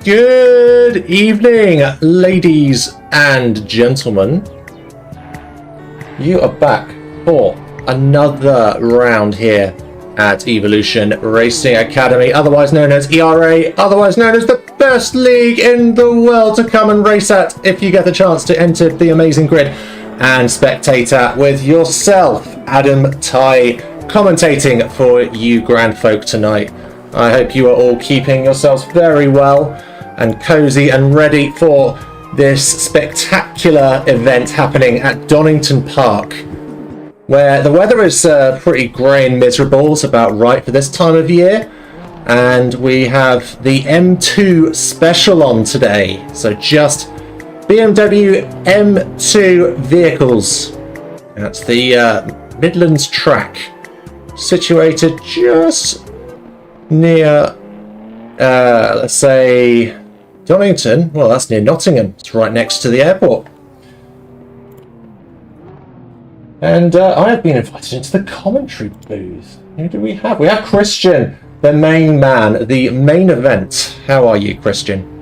Good evening, ladies and gentlemen. You are back for another round here at Evolution Racing Academy, otherwise known as ERA, otherwise known as the best league in the world to come and race at if you get the chance to enter the amazing grid and spectator with yourself, Adam Ty, commentating for you grand folk tonight. I hope you are all keeping yourselves very well and cozy and ready for this spectacular event happening at Donington Park, where the weather is pretty grey and miserable. It's about right for this time of year, and we have the M2 special on today, so just BMW M2 vehicles. That's the Midlands track, situated just near, let's say, Donington. Well, that's near Nottingham. It's right next to the airport. And I have been invited into the commentary booth. Who do we have? We have Christian, the main man, the main event. How are you, Christian?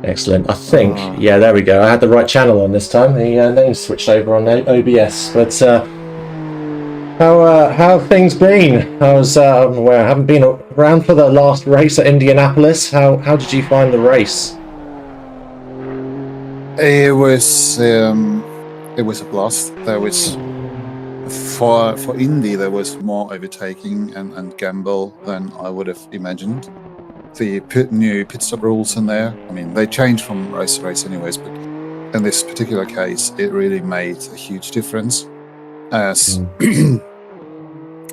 Excellent. I think, yeah, there we go. I had the right channel on this time. The name switched over on OBS. But how have things been? I haven't been around for the last race at Indianapolis. How did you find the race? It was a blast. There was for Indy there was more overtaking and gamble than I would have imagined. The new pit stop rules in there, I mean, they change from race to race anyways, but in this particular case, it really made a huge difference as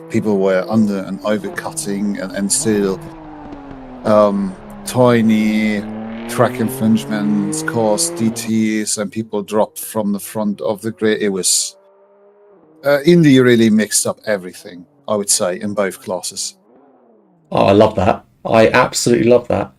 people were under and overcutting and still tiny track infringements caused DTs and people dropped from the front of the grid. It was Indy really mixed up everything, I would say, in both classes. Oh, I love that. I absolutely love that.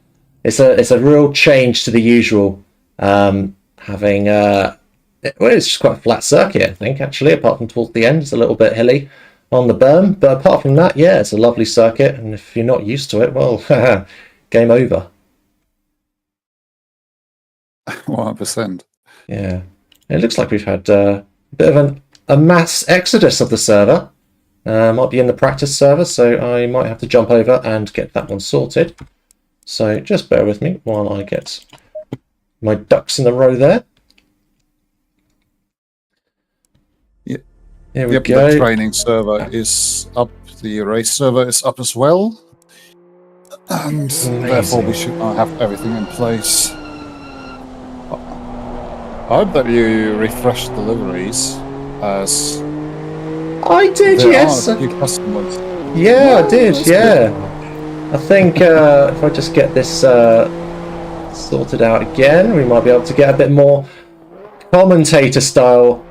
It's a real change to the usual. Having it's just quite a flat circuit, I think, actually, apart from towards the end. It's a little bit hilly on the berm, but apart from that, yeah, it's a lovely circuit, and if you're not used to it, well, game over. 100%. Yeah. It looks like we've had a bit of a mass exodus of the server. Might be in the practice server, so I might have to jump over and get that one sorted. So just bear with me while I get my ducks in a row there. Yeah. Here we go. The training server is up. The race server is up as well. And therefore we should have everything in place. I hope that you refresh deliveries as... I did, yes. Yeah, I did, yeah. Good. I think if I just get this sorted out again, we might be able to get a bit more commentator-style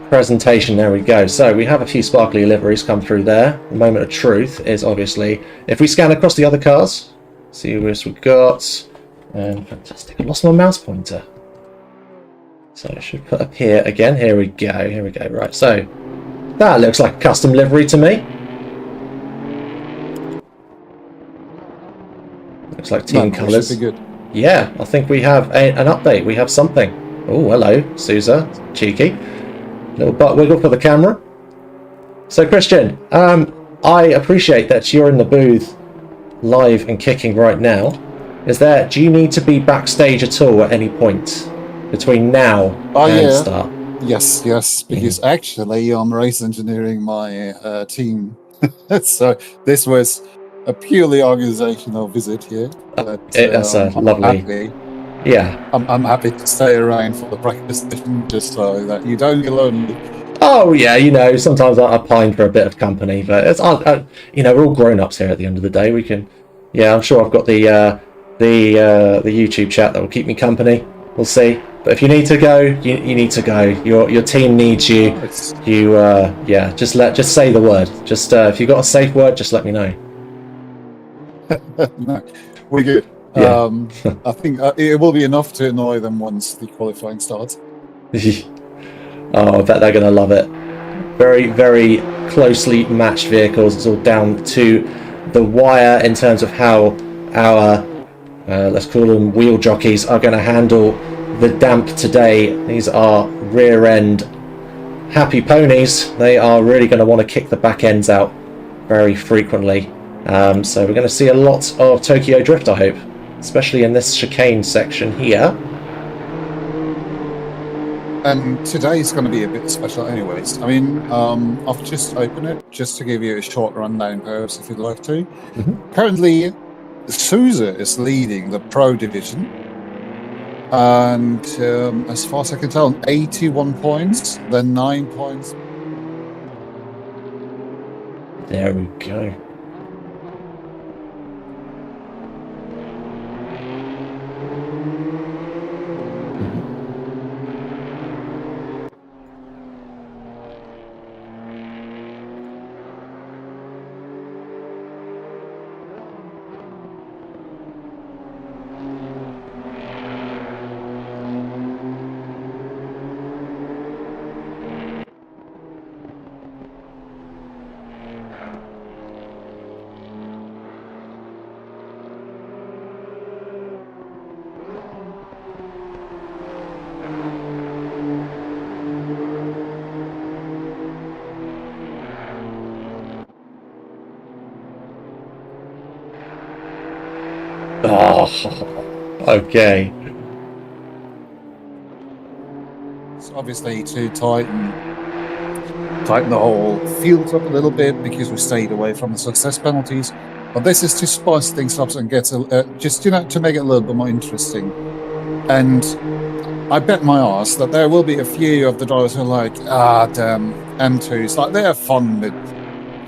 presentation. There we go. So we have a few sparkly liveries come through there. The moment of truth is obviously, if we scan across the other cars, see what we've got. Fantastic. I lost my mouse pointer. So I should put up here again. Here we go. Here we go. Right, so... that looks like a custom livery to me. Looks like team colours. Should be good. Yeah, I think we have an update. We have something. Oh, hello, Sousa. Cheeky. Little butt wiggle for the camera. So, Christian, I appreciate that you're in the booth live and kicking right now. Do you need to be backstage at all at any point between now and start? Yes, because actually I'm race engineering my team. So this was a purely organizational visit here. But, that's lovely. Happy. Yeah. I'm happy to stay around for the practice session just so that you don't get lonely. Oh, yeah, sometimes I pine for a bit of company, but it's, we're all grown-ups here at the end of the day. We can, I'm sure I've got the YouTube chat that will keep me company. We'll see. But if you need to go, you need to go. Your team needs you. Just say the word. Just if you've got a safe word, just let me know. No, we're good. Yeah. I think it will be enough to annoy them once the qualifying starts. Oh, I bet they're going to love it. Very, very closely matched vehicles. It's all down to the wire in terms of how our, let's call them wheel jockeys, are going to handle the damp today. These are rear end happy ponies. They are really going to want to kick the back ends out very frequently. So we're going to see a lot of Tokyo Drift, I hope, especially in this chicane section here. And today's going to be a bit special anyways. I mean, I've just opened it just to give you a short rundown, perhaps, if you'd like to. Currently, Sousa is leading the Pro Division. And as far as I can tell, 81 points, then 9 points. There we go. Oh, okay. It's obviously to tighten the whole field up a little bit because we stayed away from the success penalties. But this is to spice things up and get just to make it a little bit more interesting. And I bet my ass that there will be a few of the drivers who are like, damn, M2s. Like, they're fun, but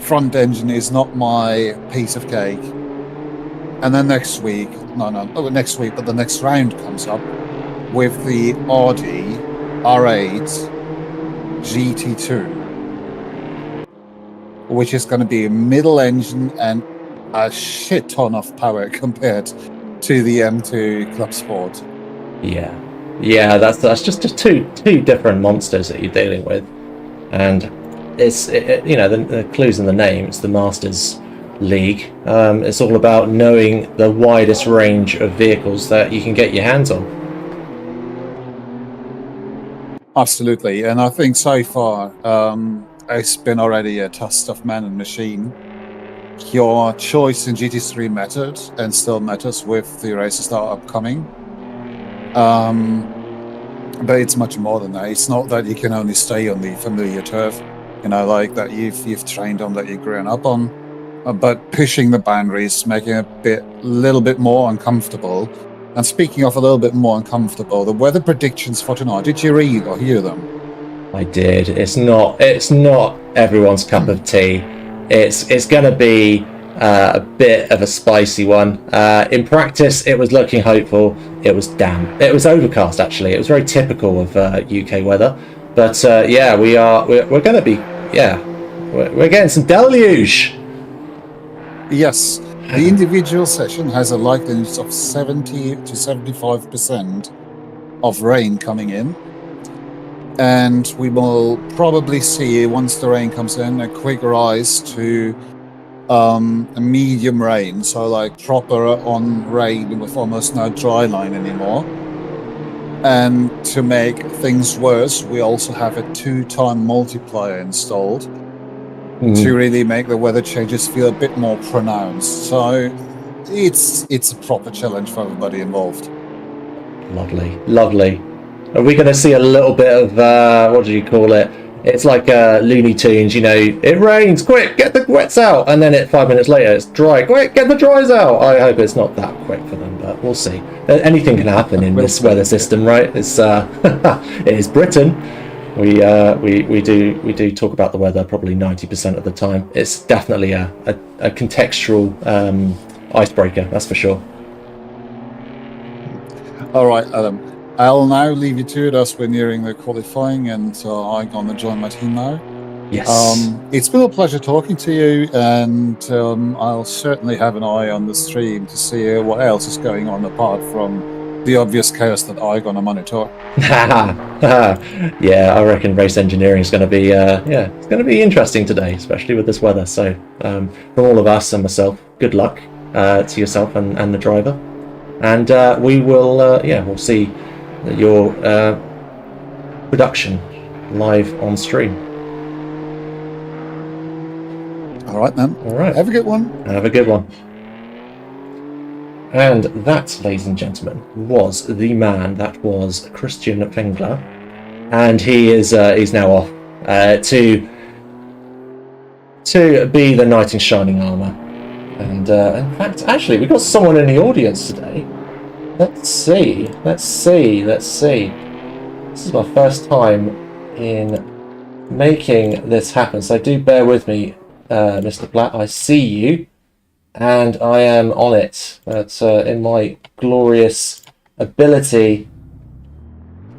front engine is not my piece of cake. And then next week, but the next round comes up with the Audi R8 GT2, which is going to be a middle engine and a shit ton of power compared to the M2 Club Sport. Yeah, that's just two different monsters that you're dealing with, and the clues in the name. It's the Masters League. It's all about knowing the widest range of vehicles that you can get your hands on. Absolutely, and I think so far it's been already a test of man and machine. Your choice in GT3 mattered and still matters with the races that are upcoming. But it's much more than that. It's not that you can only stay on the familiar turf, like that you've trained on, that you've grown up on, but pushing the boundaries, making it a little bit more uncomfortable. And speaking of a little bit more uncomfortable, the weather predictions for tonight, did you read or hear them? I did. It's not everyone's cup of tea. It's going to be a bit of a spicy one. In practice, it was looking hopeful. It was damp. It was overcast, actually. It was very typical of UK weather. But we're going to be we're getting some deluge. Yes, the individual session has a likeliness of 70 to 75% of rain coming in. And we will probably see, once the rain comes in, a quick rise to a medium rain. So like proper on rain with almost no dry line anymore. And to make things worse, we also have a 2-time multiplier installed to really make the weather changes feel a bit more pronounced. So it's a proper challenge for everybody involved. Lovely. Are we going to see a little bit of, what do you call it? It's like Looney Tunes, it rains, quick, get the wets out. And then 5 minutes later, it's dry, quick, get the dries out. I hope it's not that quick for them, but we'll see. Anything can happen in this weather system, right? It's it is Britain. We do talk about the weather probably 90% of the time. It's definitely a contextual icebreaker, that's for sure. All right, Adam. I'll now leave you to it as we're nearing the qualifying, and I'm going to join my team now. Yes. It's been a pleasure talking to you, and I'll certainly have an eye on the stream to see what else is going on apart from the obvious chaos that I'm gonna monitor. Yeah, I reckon race engineering is going to be it's going to be interesting today, especially with this weather. So from all of us and myself, good luck to yourself and the driver, and we will we'll see your production live on stream. All right, then. All right, have a good one. Have a good one. And that, ladies and gentlemen, was the man. That was Christian Fengler, and he is he's now off to be the knight in shining armor. And in fact, actually, we've got someone in the audience today. Let's see. This is my first time in making this happen, so do bear with me, Mr. Blatt. I see you. And I am on it, but in my glorious ability.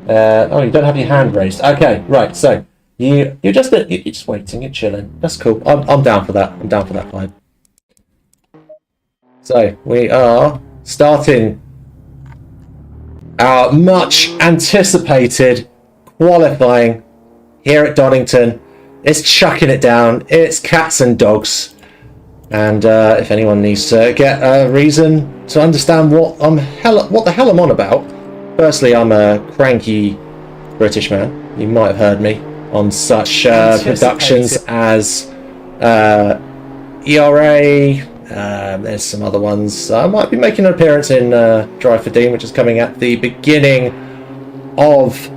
Oh, you don't have your hand raised. Okay, right. So you're just waiting, you're chilling. That's cool. I'm down for that. I'm down for that vibe. So we are starting our much anticipated qualifying here at Donington. It's chucking it down. It's cats and dogs. And if anyone needs to get a reason to understand what the hell I'm on about, firstly, I'm a cranky British man. You might have heard me on such productions as ERA. There's some other ones. I might be making an appearance in Drive for Dean, which is coming at the beginning of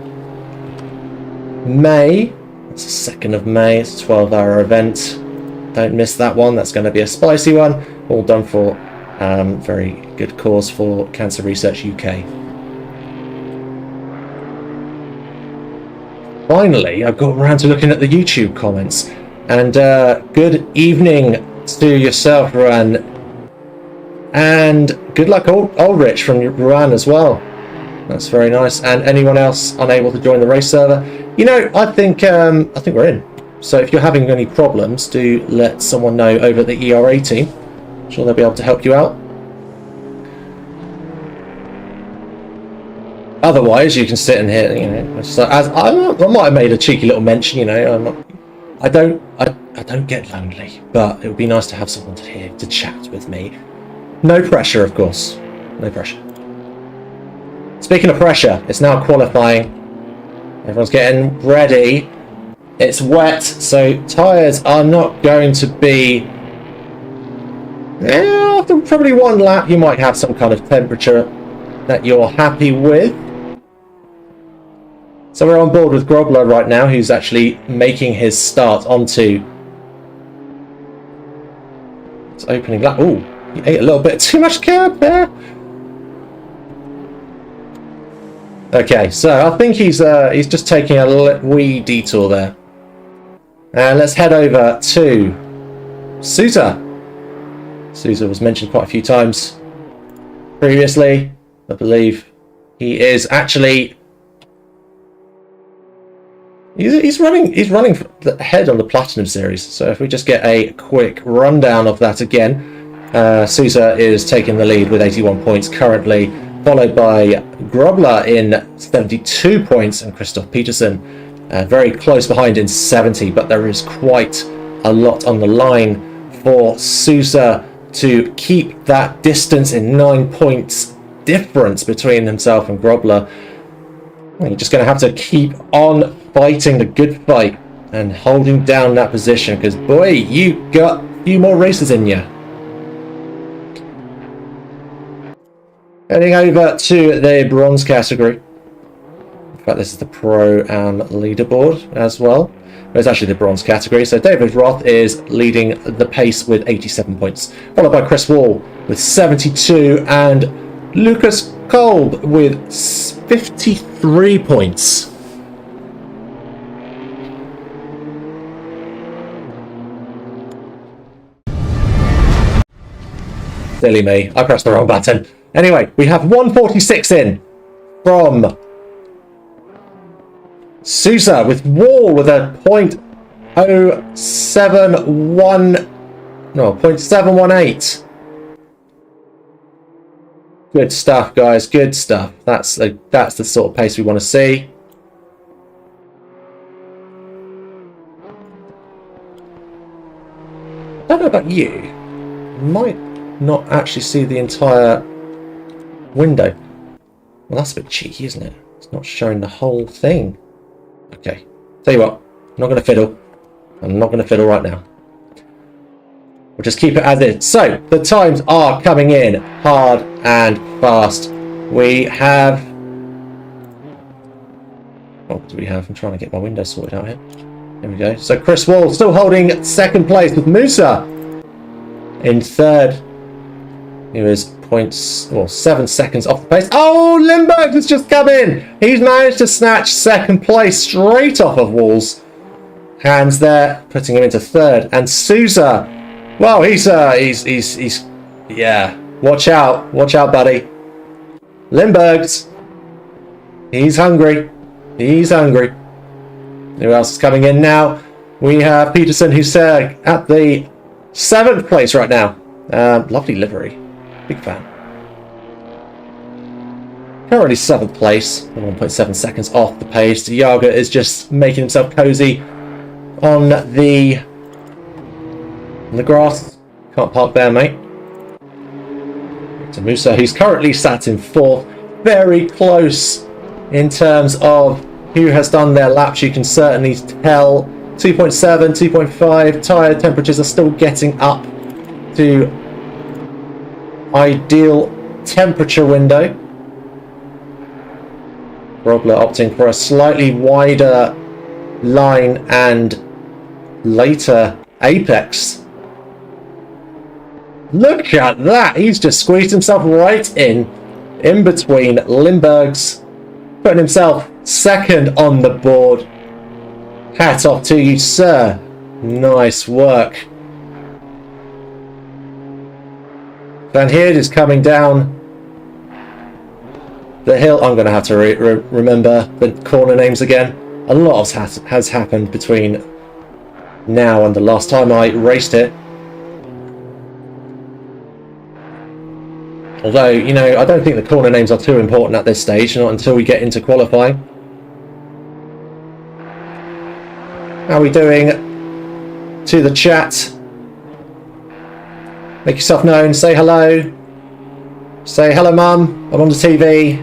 May. It's the 2nd of May. It's a 12-hour event. Don't miss that one. That's going to be a spicy one. All done for very good cause for Cancer Research UK. Finally, I've got around to looking at the YouTube comments. And good evening to yourself, Ruan. And good luck, Ulrich from Ruan as well. That's very nice. And anyone else unable to join the race server? You know, I think we're in. So if you're having any problems, do let someone know over at the ERA team. I'm sure they'll be able to help you out. Otherwise, you can sit in here, you know. So as I might have made a cheeky little mention, you know. I don't get lonely, but it would be nice to have someone here to chat with me. No pressure, of course. No pressure. Speaking of pressure, it's now qualifying. Everyone's getting ready. It's wet, so tyres are not going to be... after probably one lap, you might have some kind of temperature that you're happy with. So we're on board with Grobler right now, who's actually making his start onto... It's opening lap. Ooh, he ate a little bit too much curb there. Okay, so I think he's just taking a wee detour there. And let's head over to Sousa. Sousa was mentioned quite a few times previously. I believe he is actually he's running ahead on the Platinum Series. So if we just get a quick rundown of that again, Sousa is taking the lead with 81 points currently, followed by Grobler in 72 points and Christoph Peterson very close behind in 70, but there is quite a lot on the line for Sousa to keep that distance in 9 points difference between himself and Grobler. You're just going to have to keep on fighting the good fight and holding down that position, because boy, you got a few more races in you. Heading over to the bronze category. In fact, this is the Pro-Am leaderboard as well. It's actually the bronze category. So David Roth is leading the pace with 87 points, followed by Chris Wall with 72 and Lucas Kolb with 53 points. Silly me, I pressed the wrong button. Anyway, we have 146 in from Sousa, with Wall with a 0.718. Good stuff, guys. Good stuff. That's the sort of pace we want to see. I don't know about you. You might not actually see the entire window. Well, that's a bit cheeky, isn't it? It's not showing the whole thing. Okay. Tell you what. I'm not going to fiddle. I'm not going to fiddle right now. We'll just keep it as is. So, the times are coming in hard and fast. We have... What do we have? I'm trying to get my window sorted out here. There we go. So, Chris Wall still holding second place with Musa in third. He was 7 seconds off the pace. Oh, Limburg has just come in. He's managed to snatch second place straight off of Wall's hands there, putting him into third. And Sousa, well, he's yeah. Watch out, buddy. Limburg's, he's hungry. He's hungry. Who else is coming in now? We have Peterson, who's at the 7th place right now. Lovely livery. Big fan. Currently 7th place, 1.7 seconds off the pace. Yaga is just making himself cozy on the grass. Can't park there, mate. To Musa, who's currently sat in 4th. Very close in terms of who has done their laps. You can certainly tell 2.7, 2.5. Tyre temperatures are still getting up to ideal temperature window. Robler opting for a slightly wider line and later apex. Look at that! He's just squeezed himself right in between Limburg's, putting himself second on the board. Hat off to you, sir. Nice work. Van Heerd is coming down the hill. I'm going to have to remember the corner names again. A lot has happened between now and the last time I raced it. Although, you know, I don't think the corner names are too important at this stage, not until we get into qualifying. How are we doing to the chat? Make yourself known, say hello. Say hello, Mum, I'm on the TV.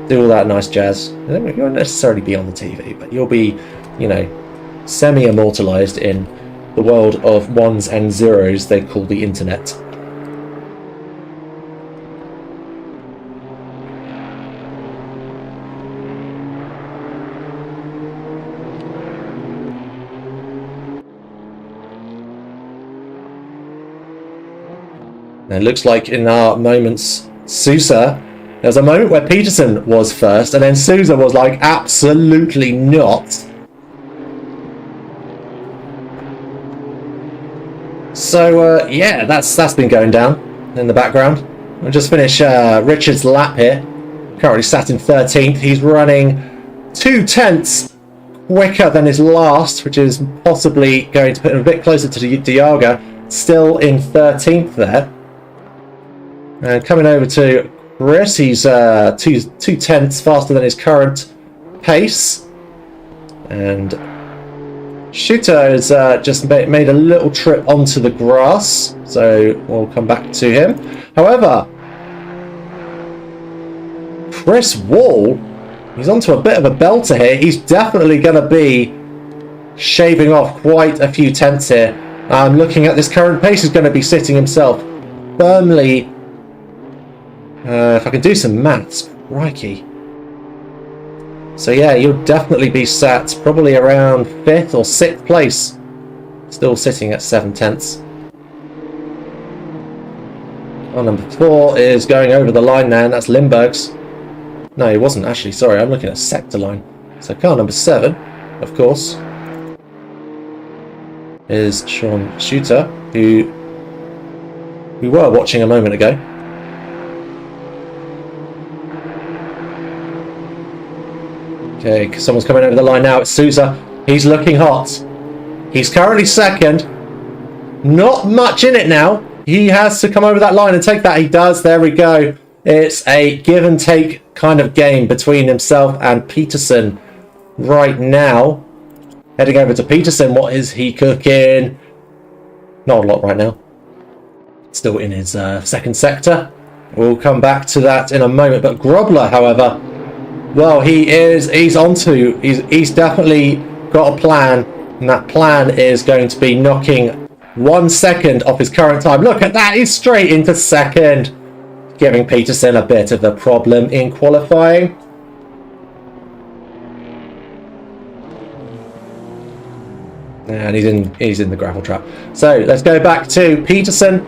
Do all that nice jazz. You won't necessarily be on the TV, but you'll be, you know, semi-immortalised in the world of ones and zeros they call the internet. It looks like in our moments, Sousa, there was a moment where Peterson was first, and then Sousa was like, absolutely not. So, yeah, that's been going down in the background. We'll just finish Richard's lap here. Currently sat in 13th. He's running 0.2 quicker than his last, which is possibly going to put him a bit closer to Diaga. Still in 13th there. And coming over to Chris, he's 0.2 faster than his current pace. And Shooter has just made a little trip onto the grass, so we'll come back to him. However, Chris Wall, he's onto a bit of a belter here. He's definitely going to be shaving off quite a few tenths here. Looking at this current pace, he's going to be sitting himself firmly. If I can do some maths, crikey. So yeah, you'll definitely be sat probably around 5th or 6th place. Still sitting at 7/10. Oh, number 4 is going over the line now, and that's Limburg's. No, he wasn't actually, sorry, I'm looking at sector line. So car number 7, of course, is Sean Shooter, who we were watching a moment ago. Okay, someone's coming over the line now. It's Sousa. He's looking hot. He's currently second. Not much in it now. He has to come over that line and take that. He does. There we go. It's a give and take kind of game between himself and Peterson right now. Heading over to Peterson, what is he cooking? Not a lot right now. Still in his second sector. We'll come back to that in a moment. But Grobler, however, well, he's definitely got a plan. And that plan is going to be knocking 1 second off his current time. Look at that, he's straight into second. Giving Peterson a bit of a problem in qualifying. And he's in the gravel trap. So let's go back to Peterson.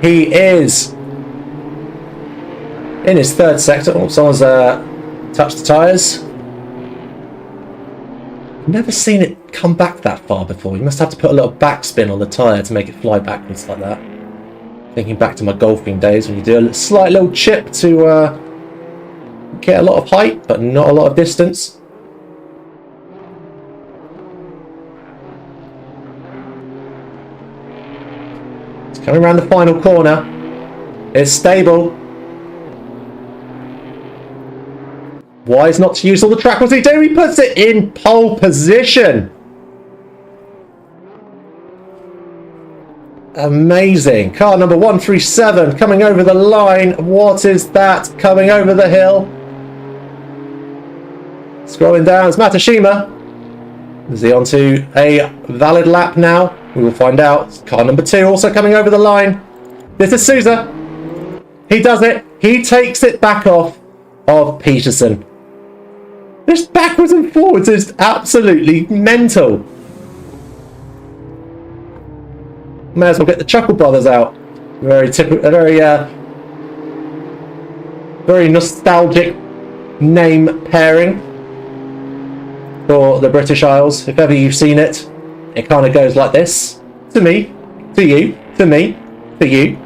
He is in his third sector. Oh, someone's touched the tyres. Never seen it come back that far before. You must have to put a little backspin on the tyre to make it fly backwards like that. Thinking back to my golfing days when you do a slight little chip to get a lot of height, but not a lot of distance. It's coming around the final corner. It's stable. Wise not to use all the track. What's he doing? He puts it in pole position. Amazing. Car number 137 coming over the line. What is that coming over the hill? Scrolling down, it's Matashima. Is he onto a valid lap now? We will find out. Car number 2 also coming over the line. This is Souza. He does it. He takes it back off of Peterson. This backwards and forwards is absolutely mental. May as well get the Chuckle Brothers out. Very typical, very nostalgic name pairing for the British Isles. If ever you've seen it, it kind of goes like this. To me, to you, to me, to you.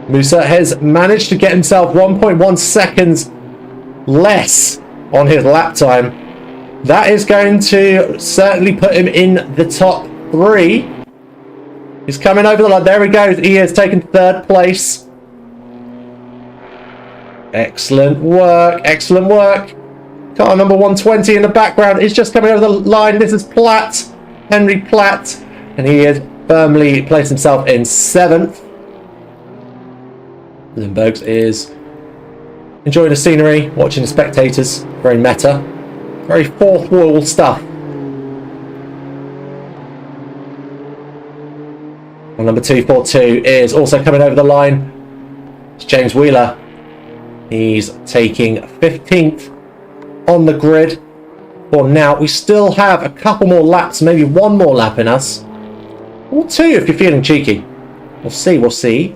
Musa has managed to get himself 1.1 seconds less on his lap time. That is going to certainly put him in the top 3. He's coming over the line. There he goes. He has taken 3rd place. Excellent work. Excellent work. Car number 120 in the background is just coming over the line. This is Platt. Henry Platt. And he has firmly placed himself in 7th. Limburgs is enjoying the scenery, watching the spectators. Very meta. Very fourth wall stuff. And number 242 is also coming over the line. It's James Wheeler. He's taking 15th on the grid for now. We still have a couple more laps, maybe one more lap in us. Or 2 if you're feeling cheeky. We'll see, we'll see.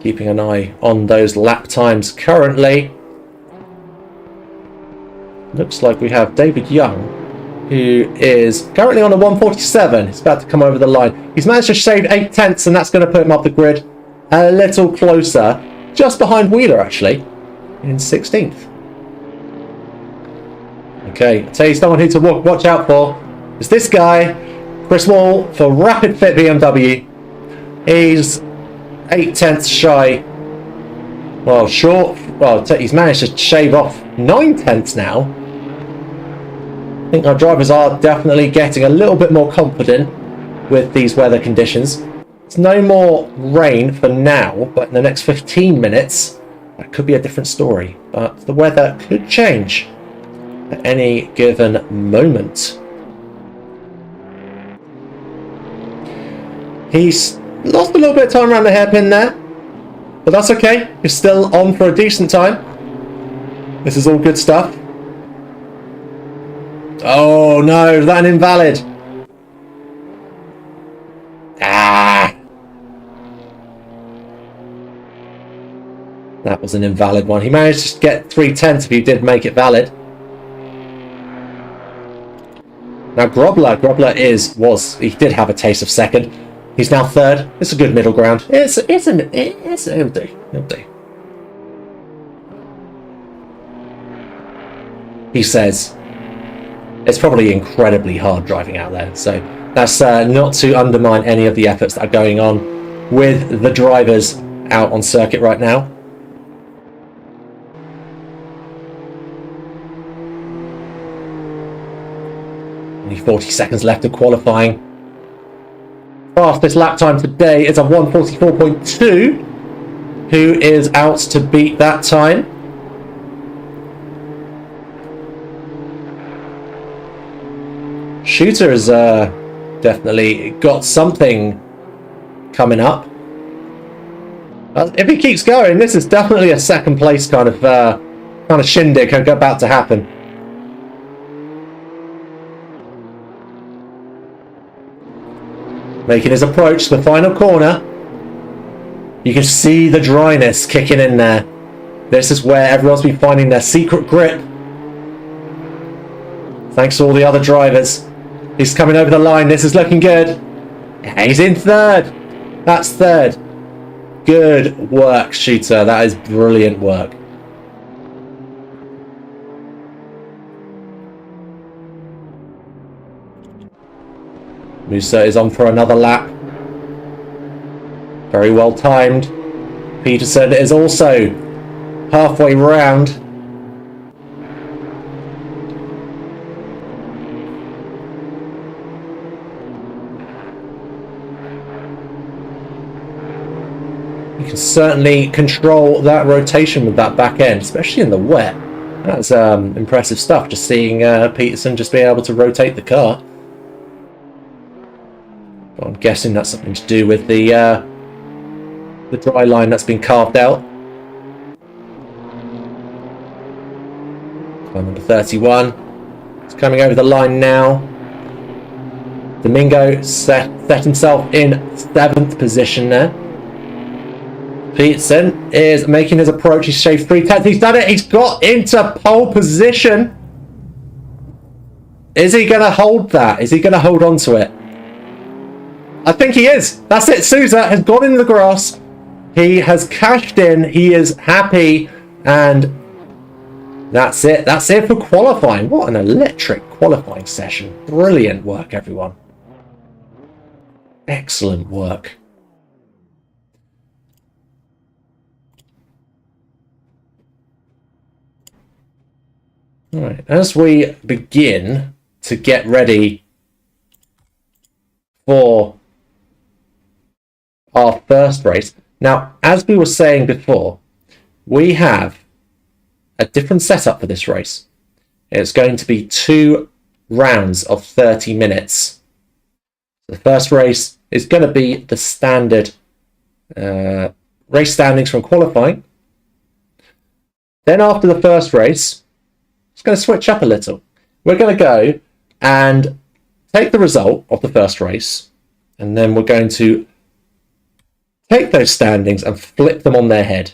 Keeping an eye on those lap times currently. Looks like we have David Young, who is currently on a 147. He's about to come over the line. He's managed to shave 8 tenths, and that's going to put him up the grid a little closer. Just behind Wheeler, actually, in 16th. Okay, I'll tell you someone who to watch out for. It's this guy, Chris Wall, for Rapid Fit BMW. He's 8 tenths shy. Well, short. Well, he's managed to shave off 9 tenths now. I think our drivers are definitely getting a little bit more confident with these weather conditions. It's no more rain for now, but in the next 15 minutes, that could be a different story. But the weather could change at any given moment. He's lost a little bit of time around the hairpin there, but that's okay. He's still on for a decent time. This is all good stuff. Oh no, is that an invalid? Ah! That was an invalid one. He managed to get 3 tenths if he did make it valid. Now Grobler he did have a taste of second. He's now 3rd. It's a good middle ground. It'll do. he says. It's probably incredibly hard driving out there, so that's not to undermine any of the efforts that are going on with the drivers out on circuit right now. Only 40 seconds left of qualifying. Fastest lap time today is a 1:44.2. Who is out to beat that time? Shooter has definitely got something coming up. If he keeps going, this is definitely a second place kind of shindig about to happen. Making his approach to the final corner. You can see the dryness kicking in there. This is where everyone's been finding their secret grip. Thanks to all the other drivers. He's coming over the line. This is looking good. He's in third. That's third. Good work, Shooter. That is brilliant work. Musa is on for another lap. Very well timed. Peterson is also halfway round. You can certainly control that rotation with that back end, especially in the wet. That's impressive stuff, just seeing Peterson just being able to rotate the car. But I'm guessing that's something to do with the dry line that's been carved out. Car number 31. It's coming over the line now. Domingo set himself in 7th position there. Peterson is making his approach. He's shaved 3/10. He's done it. He's got into pole position. Is he going to hold that? Is he going to hold on to it? I think he is. That's it. Sousa has gone in the grass. He has cashed in. He is happy. And that's it. That's it for qualifying. What an electric qualifying session. Brilliant work, everyone. Excellent work. All right. As we begin to get ready for our first race. Now, as we were saying before, we have a different setup for this race. It's going to be 2 rounds of 30 minutes. The first race is going to be the standard race standings from qualifying. Then after the first race, it's going to switch up a little. We're going to go and take the result of the first race, and then we're going to take those standings and flip them on their head.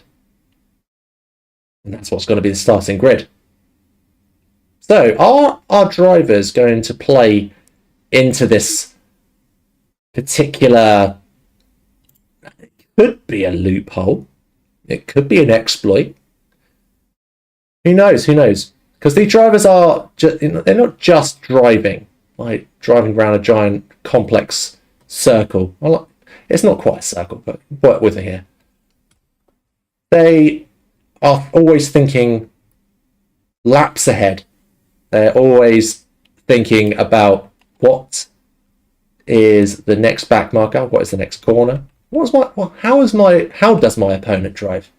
And that's what's going to be the starting grid. So are our drivers going to play into this particular... It could be a loophole. It could be an exploit. Who knows? Who knows? Because these drivers are... they're not just driving. Like driving around a giant complex circle. Well, it's not quite a circle, but work with it here. They are always thinking laps ahead. They're always thinking about what is the next back marker, what is the next corner, how does my opponent drive?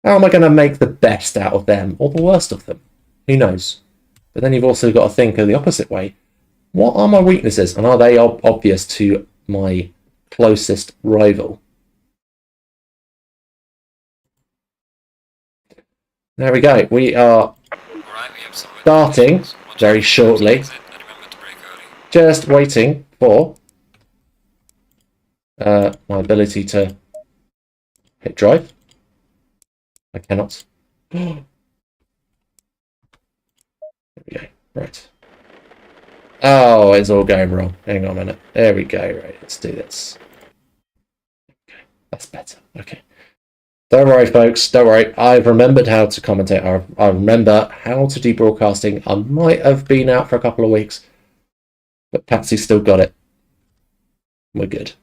How am I going to make the best out of them or the worst of them? Who knows? But then you've also got to think of the opposite way. What are my weaknesses, and are they obvious to my closest rival? There we go. We are starting very shortly. Just waiting for my ability to hit drive. I cannot. There we go. Right. Oh, it's all going wrong. Hang on a minute. There we go. Right, let's do this. Okay, that's better. Okay. Don't worry, folks. Don't worry. I've remembered how to commentate. I remember how to do broadcasting. I might have been out for a couple of weeks, but Patsy's still got it. We're good.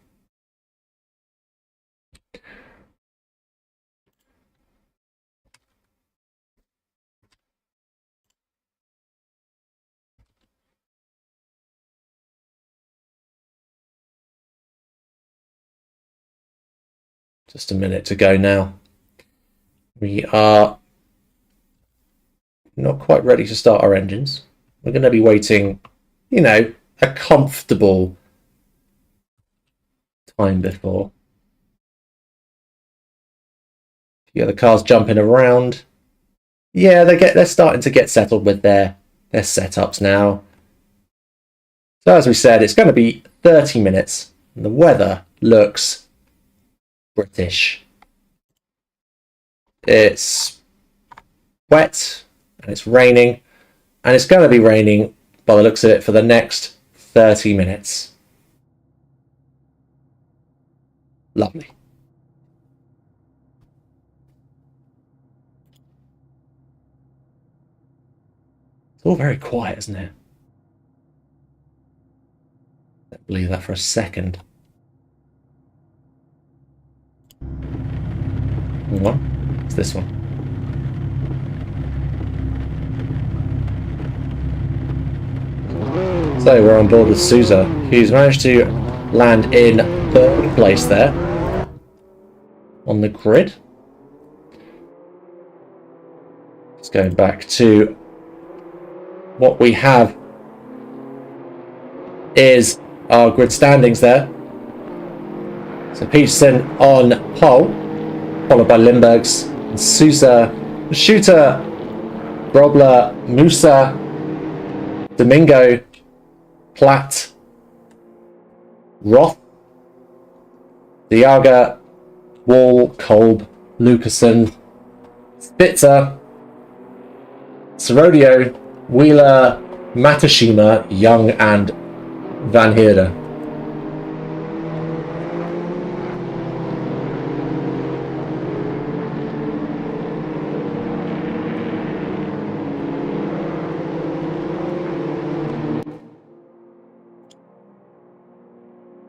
Just a minute to go now. We are not quite ready to start our engines. We're going to be waiting, you know, a comfortable time before. Yeah, the cars jumping around. Yeah, they're starting to get settled with their setups now. So as we said, it's going to be 30 minutes. And the weather looks British. It's wet and it's raining, and it's going to be raining by the looks of it for the next 30 minutes. Lovely. It's all very quiet, isn't it? Don't believe that for a second. What? It's this one. So we're on board with Sousa, who's managed to land in third place there on the grid. Let's go back to what we have is our grid standings there. So Peterson on pole, followed by Limburgs, and Sousa, Shooter, Grobler, Musa, Domingo, Platt, Roth, Diaga, Wall, Kolb, Lucasen, Spitzer, Sorodio, Wheeler, Matashima, Young, and Van Heerde.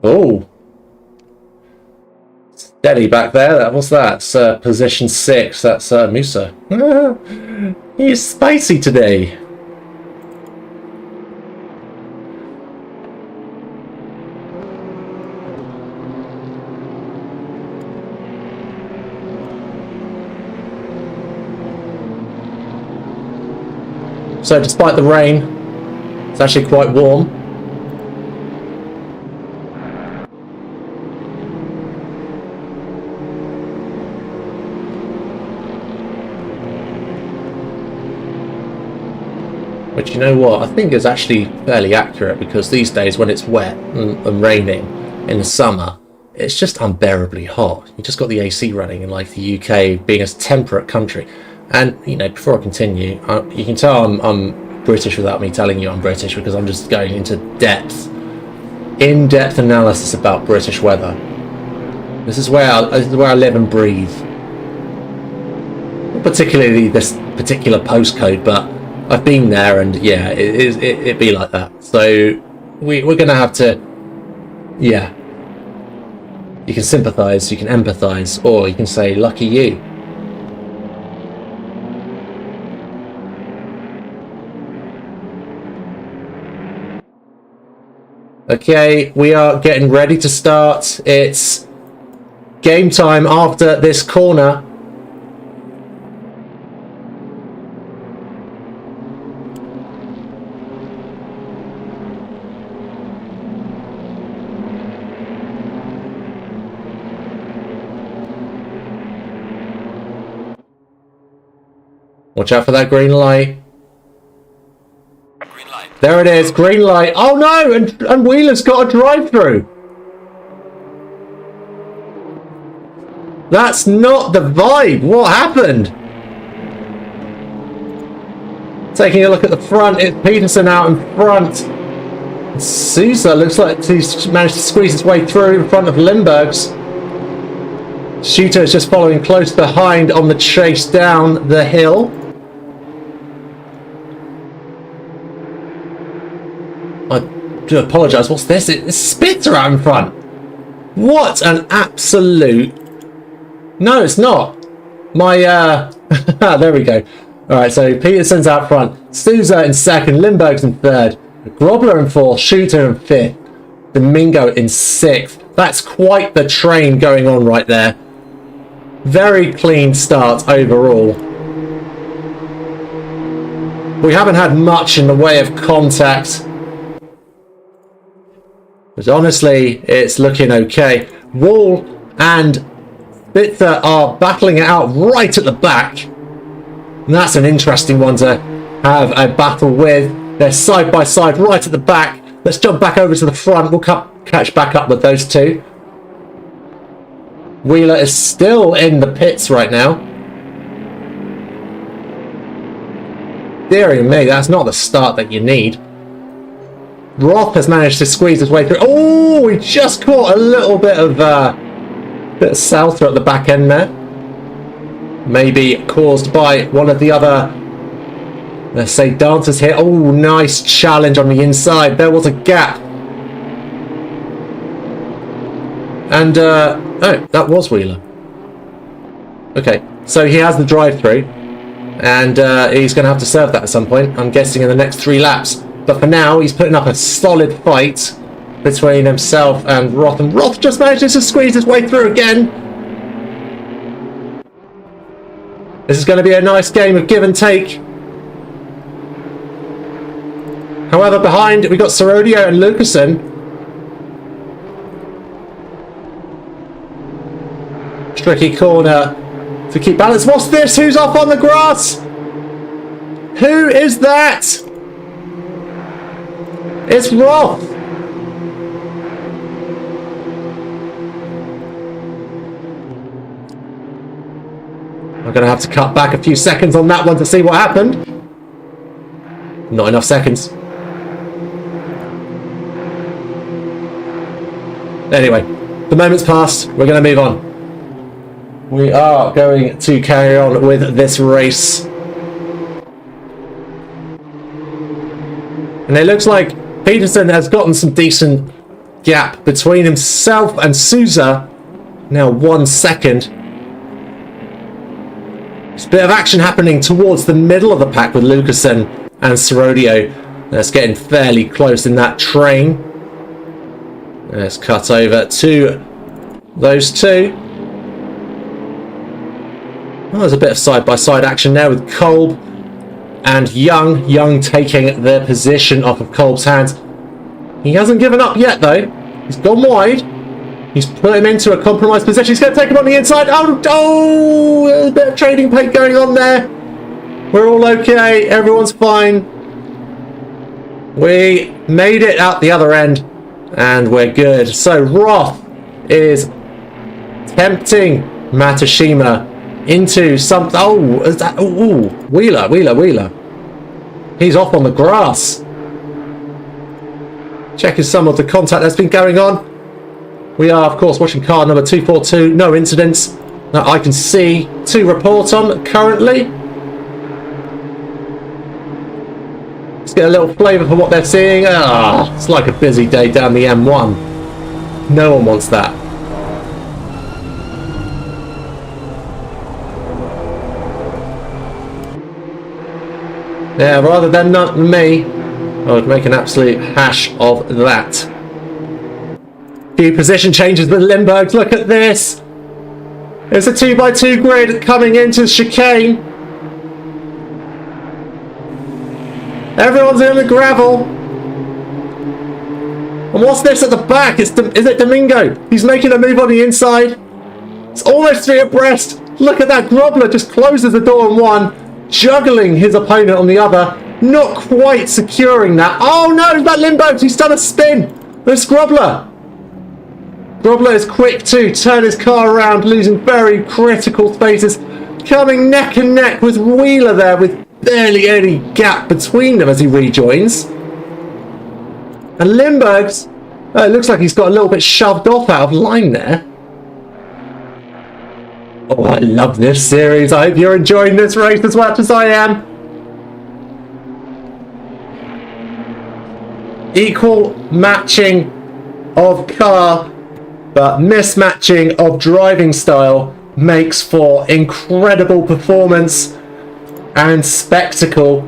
Oh, steady back there. What's that? Position 6. That's Musa. He's spicy today. So despite the rain, it's actually quite warm. Which, you know what, I think is actually fairly accurate, because these days when it's wet and raining in the summer, it's just unbearably hot. You just got the AC running in like the UK being a temperate country. And, you know, before I continue, you can tell I'm British without me telling you I'm British, because I'm just going into in-depth analysis about British weather. This is where I live and breathe. Not particularly this particular postcode, but I've been there, and yeah, it be like that. So we're gonna have to, yeah. You can sympathise, you can empathise, or you can say, lucky you. Okay, we are getting ready to start. It's game time after this corner. Watch out for that green light. Green light. There it is, green light. Oh no, and Wheeler's got a drive-through. That's not the vibe. What happened? Taking a look at the front, it's Peterson out in front. Sousa looks like he's managed to squeeze his way through in front of Limburgs. Shooter is just following close behind on the chase down the hill. I do apologise. What's this? It's Spitzer out in front. What an absolute... No, it's not. My, there we go. Alright, so Peterson's out front. Souza in second. Lindbergh's in third. Grobler in fourth. Shooter in fifth. Domingo in sixth. That's quite the train going on right there. Very clean start overall. We haven't had much in the way of contact. But honestly, it's looking okay. Wall and Spitzer are battling it out right at the back. And that's an interesting one to have a battle with. They're side by side right at the back. Let's jump back over to the front. We'll catch back up with those two. Wheeler is still in the pits right now. Dearie me, that's not the start that you need. Roth has managed to squeeze his way through. Oh, we just caught a little bit of salter at the back end there. Maybe caused by one of the other, let's say, dancers here. Oh, nice challenge on the inside. There was a gap. And, oh, that was Wheeler. Okay, so he has the drive-through. And he's going to have to serve that at some point. I'm guessing in the next 3 laps. But for now, he's putting up a solid fight between himself and Roth. And Roth just manages to squeeze his way through again. This is going to be a nice game of give and take. However, behind, we've got Sorodio and Lucasen. Tricky corner to keep balance. What's this? Who's off on the grass? Who is that? It's Roth. I'm going to have to cut back a few seconds on that one to see what happened. Not enough seconds. Anyway, the moment's passed. We're going to move on. We are going to carry on with this race. And it looks like Peterson has gotten some decent gap between himself and Souza. Now 1 second. There's a bit of action happening towards the middle of the pack with Lucasen and Sorodio. That's getting fairly close in that train. Let's cut over to those two. Oh, there's a bit of side-by-side action there with Kolb and Young. Young taking the position off of Kolb's hands. He hasn't given up yet, though. He's gone wide. He's put him into a compromised position. He's going to take him on the inside. Oh, there's a bit of trading paint going on there. We're all okay. Everyone's fine. We made it out the other end, and we're good. So Roth is tempting Matsushima into something. Oh, is that? Ooh, Wheeler. He's off on the grass. Checking some of the contact that's been going on. We are, of course, watching car number 242. No incidents that I can see to report on currently. Let's get a little flavour for what they're seeing. Ah, it's like a busy day down the M1. No one wants that. Yeah, rather than not me, I would make an absolute hash of that. Few position changes with Lindbergh. Look at this. It's a 2x2 grid coming into chicane. Everyone's in the gravel. And what's this at the back? Is it Domingo? He's making a move on the inside. It's almost 3 abreast. Look at that. Grobler just closes the door on one, juggling his opponent on the other. Not quite securing that. Oh no, it's that Lindbergh. He's done a spin. There's Grobler. Grobler is quick to turn his car around, losing very critical spaces. Coming neck and neck with Wheeler there, with barely any gap between them as he rejoins. And Lindbergh's, it looks like he's got a little bit shoved off out of line there. Oh, I love this series. I hope you're enjoying this race as much as I am. Equal matching of car, but mismatching of driving style makes for incredible performance and spectacle.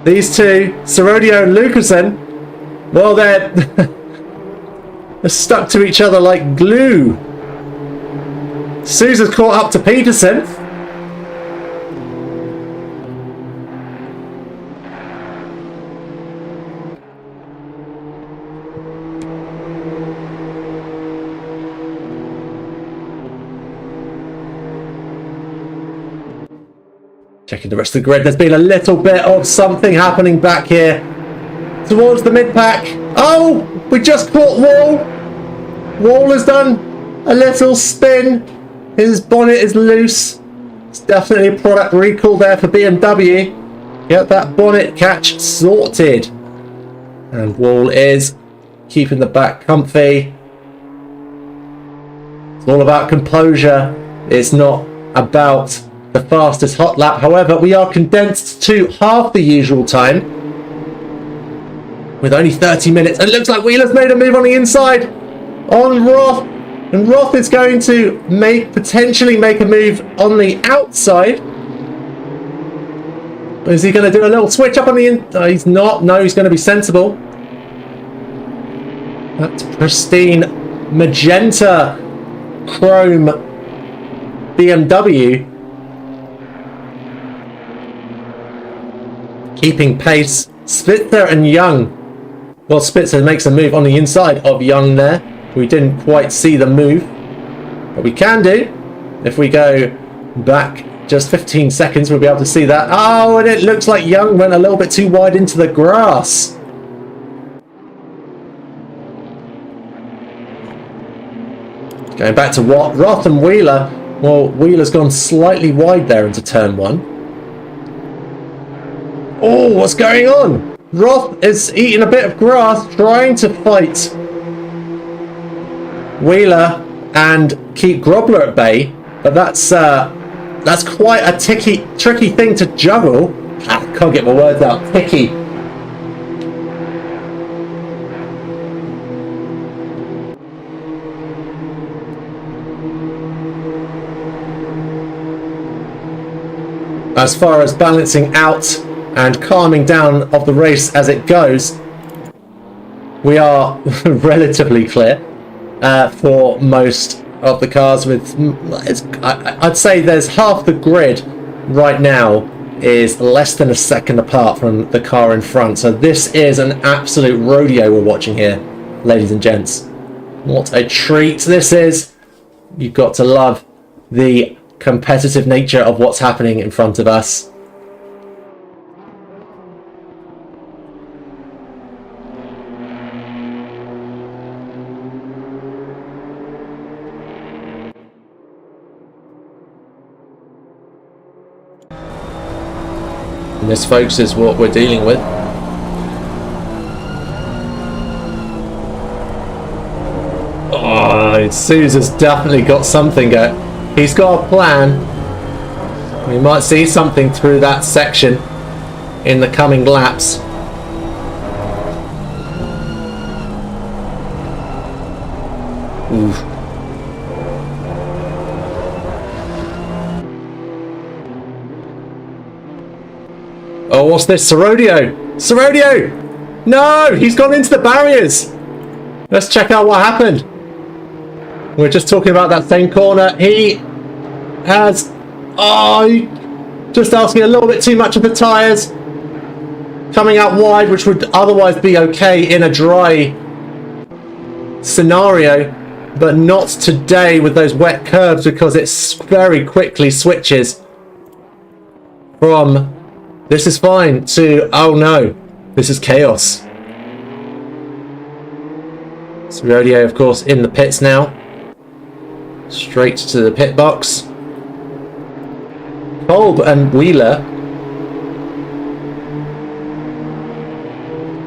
These two, Serodio and Lucasen, well, they're stuck to each other like glue. Sousa's caught up to Peterson. Checking the rest of the grid, there's been a little bit of something happening back here towards the mid-pack. Oh, we just caught Wall. Wall has done a little spin. His bonnet is loose. It's definitely a product recall there for BMW. Get that bonnet catch sorted. And Wall is keeping the back comfy. It's all about composure. It's not about the fastest hot lap. However, we are condensed to half the usual time with only 30 minutes. It looks like Wheeler's made a move on the inside on Roth, and Roth is going to potentially make a move on the outside. Is he going to do a little switch up on the inside? He's not. No, he's going to be sensible. That's pristine magenta chrome BMW. Keeping pace, Spitzer and Young. Well, Spitzer makes a move on the inside of Young there. We didn't quite see the move, but we can do. If we go back just 15 seconds, we'll be able to see that. Oh, and it looks like Young went a little bit too wide into the grass. Going back to Roth and Wheeler. Well, Wheeler's gone slightly wide there into turn one. Oh, what's going on? Roth is eating a bit of grass, trying to fight Wheeler and keep Grobler at bay, but that's quite a tricky thing to juggle. Can't get my words out. Tricky. As far as balancing out and calming down of the race as it goes, we are relatively clear for most of the cars. I'd say there's half the grid right now is less than a second apart from the car in front. So this is an absolute rodeo we're watching here, ladies and gents. What a treat this is. You've got to love the competitive nature of what's happening in front of us. And this, folks, is what we're dealing with. Oh, Sousa's definitely got something going. He's got a plan. We might see something through that section in the coming laps. Oof. Oh, what's this? Serodio! Serodio! No! He's gone into the barriers! Let's check out what happened. We're just talking about that same corner. He has... Oh, just asking a little bit too much of the tyres. Coming out wide, which would otherwise be okay in a dry scenario. But not today with those wet curbs, because it very quickly switches from... This is fine to, oh no, this is chaos. So Rodeo, of course, in the pits now. Straight to the pit box. Kolb and Wheeler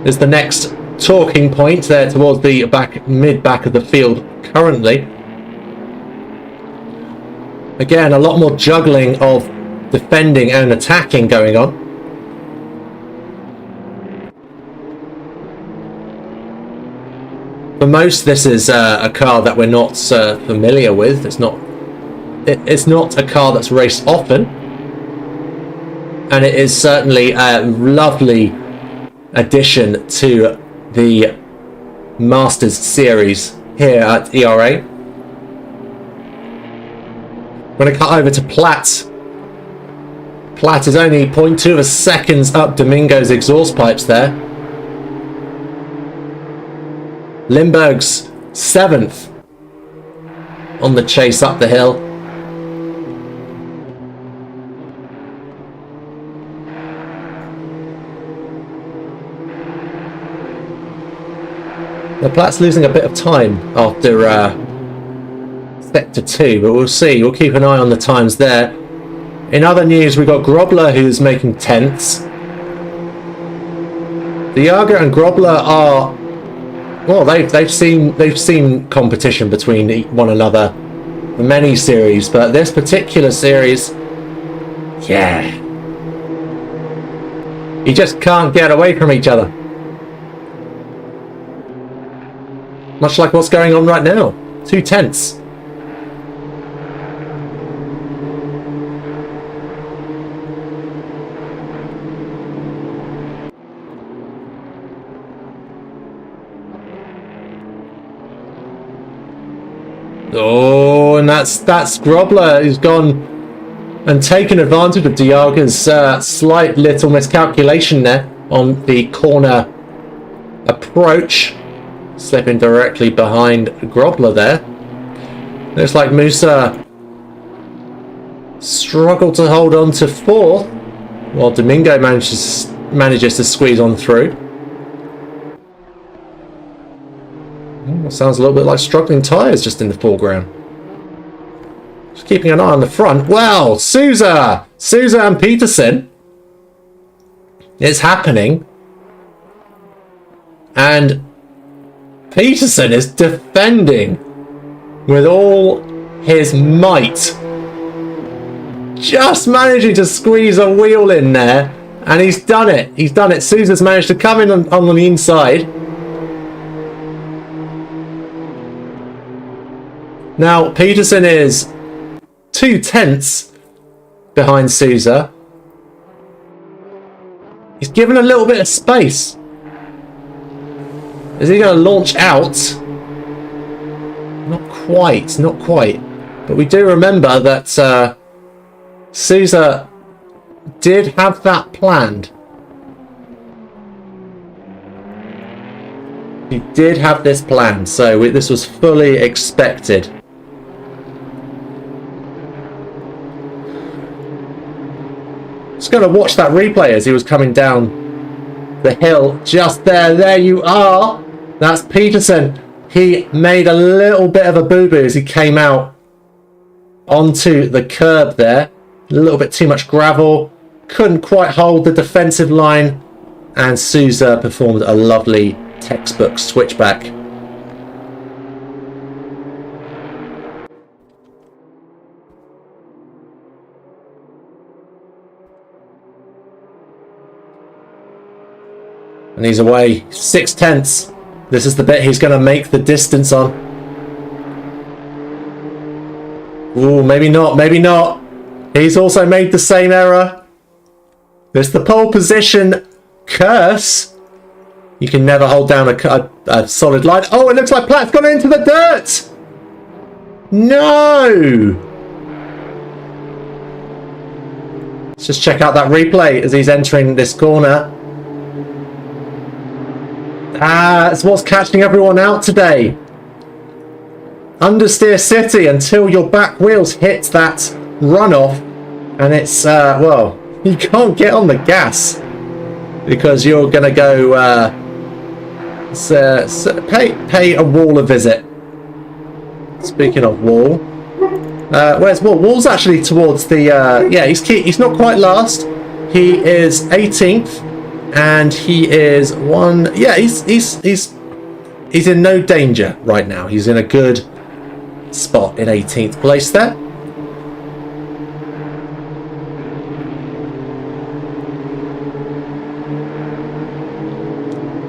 is the next talking point there towards the mid-back of the field currently. Again, a lot more juggling of defending and attacking going on. For most, this is a car that we're not familiar with. It's not a car that's raced often, and it is certainly a lovely addition to the Masters series here at ERA. I'm going to cut over to Platt. Platt is only 0.2 of a seconds up Domingo's exhaust pipes there. Lindbergh's 7th on the chase up the hill. The Platt's losing a bit of time after Sector 2, but we'll see. We'll keep an eye on the times there. In other news, we've got Grobler, who's making 10ths. Diaga and Grobler are... well, they've seen competition between one another for many series, but this particular series, yeah, you just can't get away from each other. Much like what's going on right now. 2 tenths. Oh, and that's Grobler who's gone and taken advantage of Diaga's slight little miscalculation there on the corner approach, slipping directly behind Grobler there. Looks like Musa struggled to hold on to 4th, while Domingo manages to squeeze on through. Sounds a little bit like struggling tyres just in the foreground. Just keeping an eye on the front. Well, Sousa and Peterson. It's happening. And Peterson is defending with all his might. Just managing to squeeze a wheel in there. And he's done it. He's done it. Sousa's managed to come in on the inside. Now, Peterson is 2 tenths behind Sousa. He's given a little bit of space. Is he going to launch out? Not quite. But we do remember that Sousa did have that planned. He did have this planned, so this was fully expected. Just going to watch that replay as he was coming down the hill. Just there you are. That's Peterson. He made a little bit of a boo-boo as he came out onto the curb there. A little bit too much gravel. Couldn't quite hold the defensive line. And Sousa performed a lovely textbook switchback. And he's away 6 tenths. This is the bit he's going to make the distance on. Ooh, maybe not. He's also made the same error. There's the pole position curse. You can never hold down a solid line. Oh, it looks like Platt's gone into the dirt. No. Let's just check out that replay as he's entering this corner. It's what's catching everyone out today. Understeer City until your back wheels hit that runoff, and it's well, you can't get on the gas because you're gonna go pay a wall a visit. Speaking of wall, where's Wall? Wall's actually towards the yeah, he's not quite last. He is 18th. And he is he's in no danger right now. He's in a good spot in 18th place there.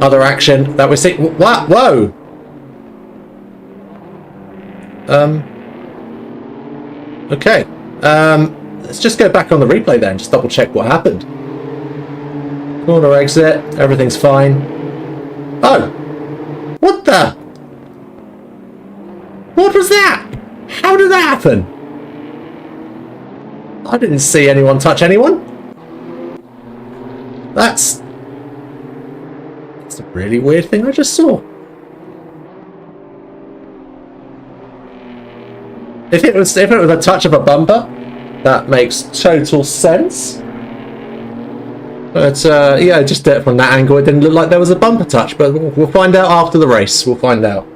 Other action that we're seeing. What? Whoa! Okay. Let's just go back on the replay then, just double check what happened. Corner exit, everything's fine. Oh! What the? What was that? How did that happen? I didn't see anyone touch anyone. That's a really weird thing I just saw. If it was a touch of a bumper, that makes total sense. But yeah, just from that angle, it didn't look like there was a bumper touch. But we'll find out after the race. We'll find out.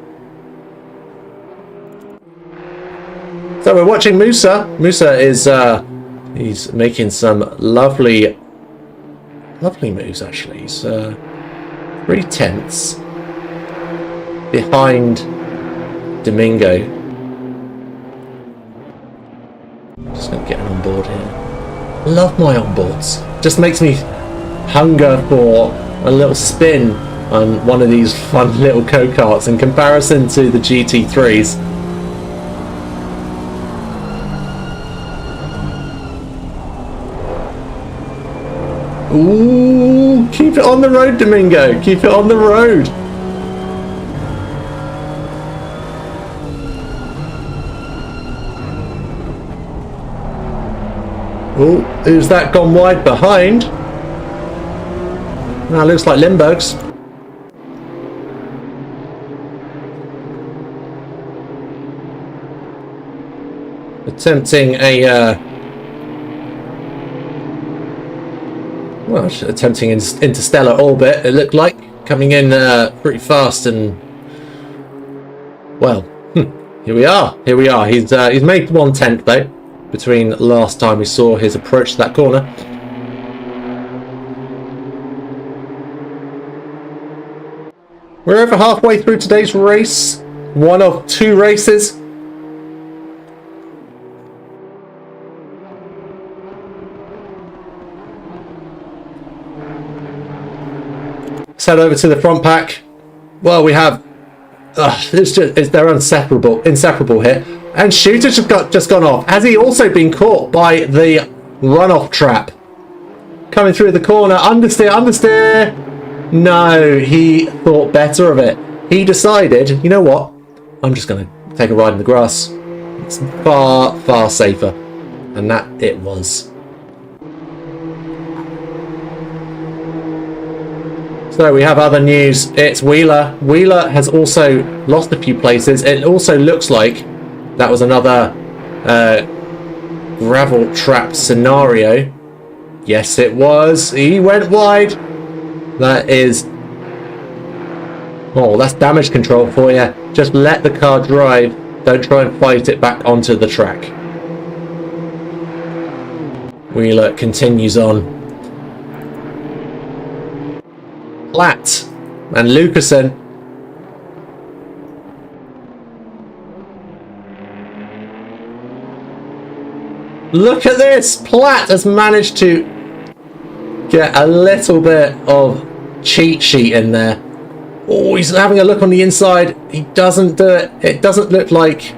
So we're watching Musa. Musa is he's making some lovely moves. Actually, he's 3 tenths behind Domingo. Just gonna get an onboard here. Love my onboards. Just makes me hunger for a little spin on one of these fun little go-karts in comparison to the GT3s. Ooh, keep it on the road, Domingo. Keep it on the road. Oh, who's that gone wide behind? Now looks like Limburg's. Attempting a well, attempting interstellar orbit. It looked like coming in pretty fast, and well, here we are. Here we are. He's made 1/10 though between last time we saw his approach to that corner. We're over halfway through today's race. One of 2 races. Let's head over to the front pack. Well, we have they're inseparable here. And Shooter's just gone off. Has he also been caught by the runoff trap? Coming through the corner, understeer. No, he thought better of it. He decided, you know what? I'm just going to take a ride in the grass. It's far, far safer. And that it was. So we have other news. It's Wheeler. Wheeler has also lost a few places. It also looks like that was another gravel trap scenario. Yes, it was. He went wide. That is... oh, that's damage control for you. Just let the car drive. Don't try and fight it back onto the track. Wheeler continues on. Platt and Lucasen. Look at this! Platt has managed to get a little bit of cheat sheet in there. Oh, he's having a look on the inside. He doesn't do it. It doesn't look like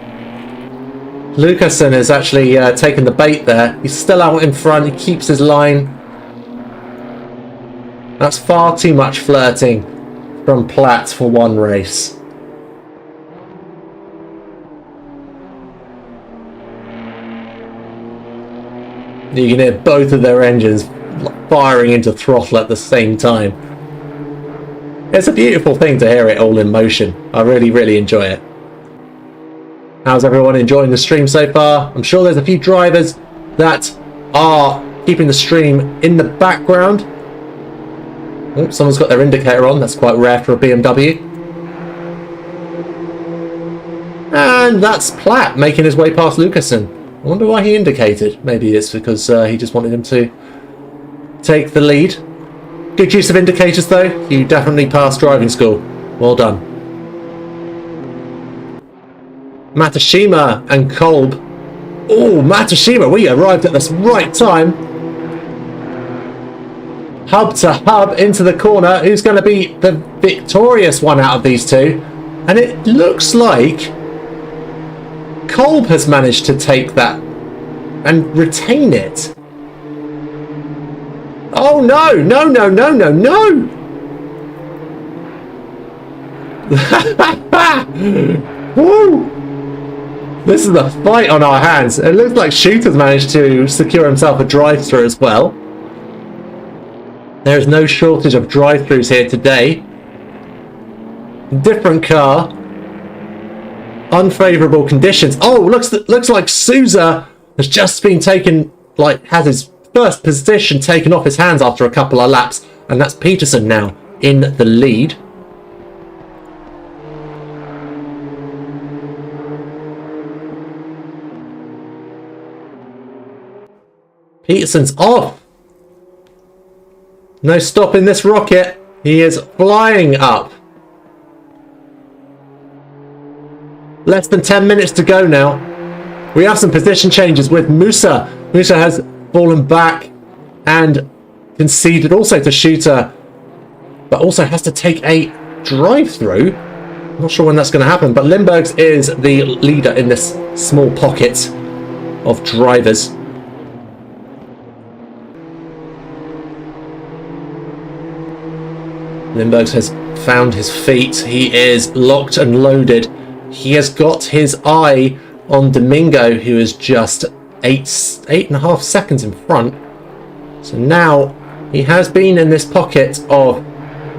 Lucasen has actually taken the bait there. He's still out in front. He keeps his line. That's far too much flirting from Platt for one race. You can hear both of their engines firing into throttle at the same time. It's a beautiful thing to hear it all in motion. I really, really enjoy it. How's everyone enjoying the stream so far? I'm sure there's a few drivers that are keeping the stream in the background. Oh, someone's got their indicator on. That's quite rare for a BMW. And that's Platt making his way past Lucasen. I wonder why he indicated. Maybe it's because he just wanted him to take the lead. Good use of indicators though. You definitely passed driving school. Well done. Matashima and Kolb. Oh, Matashima, we arrived at the right time. Hub to hub into the corner. Who's going to be the victorious one out of these two? And it looks like Kolb has managed to take that and retain it. Oh no, no, no, no, no, no! Woo! This is a fight on our hands. It looks like Shooter's managed to secure himself a drive-through as well. There is no shortage of drive-throughs here today. Different car. Unfavourable conditions. Oh, looks like Sousa has just been taken, like, has his first position taken off his hands after a couple of laps. And that's Peterson now in the lead. Peterson's off. No stopping this rocket. He is flying up. Less than 10 minutes to go now. We have some position changes with Musa. Musa has fallen back and conceded also to Shooter, but also has to take a drive-through. Not sure when that's going to happen, but Lindbergh's is the leader in this small pocket of drivers. Lindbergh's has found his feet. He is locked and loaded. He has got his eye on Domingo, who is just 8.5 seconds in front. So now he has been in this pocket of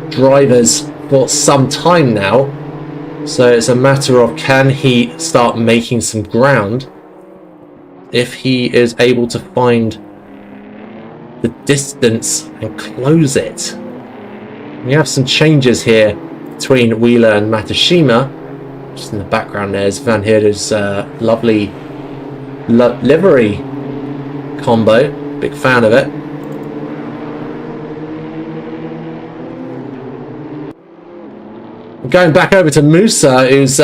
drivers for some time now. So it's a matter of, can he start making some ground? If he is able to find the distance and close it. We have some changes here between Wheeler and Matashima. Just in the background there's Van Heerde's lovely livery combo. Big fan of it. Going back over to Musa, who's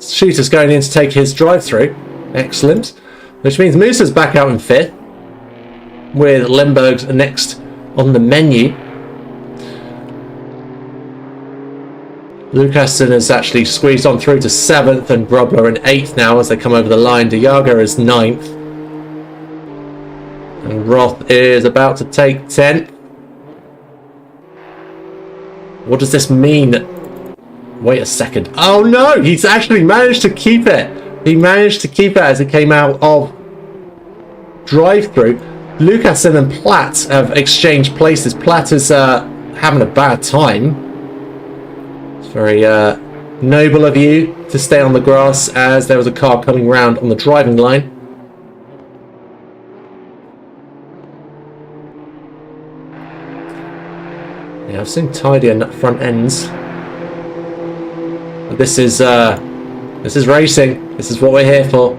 Shooter's going in to take his drive-through. Excellent. Which means Musa's back out in 5th, with Lindbergh's next on the menu. Lucassen has actually squeezed on through to 7th, and Grobler in 8th now as they come over the line. Diago is 9th. And Roth is about to take 10th. What does this mean? Wait a second. Oh no! He's actually managed to keep it. He managed to keep it as it came out of drive-through. Lucassen and Platt have exchanged places. Platt is having a bad time. It's very noble of you to stay on the grass as there was a car coming round on the driving line. Yeah, I've seen tidier front ends. But this is racing. This is what we're here for.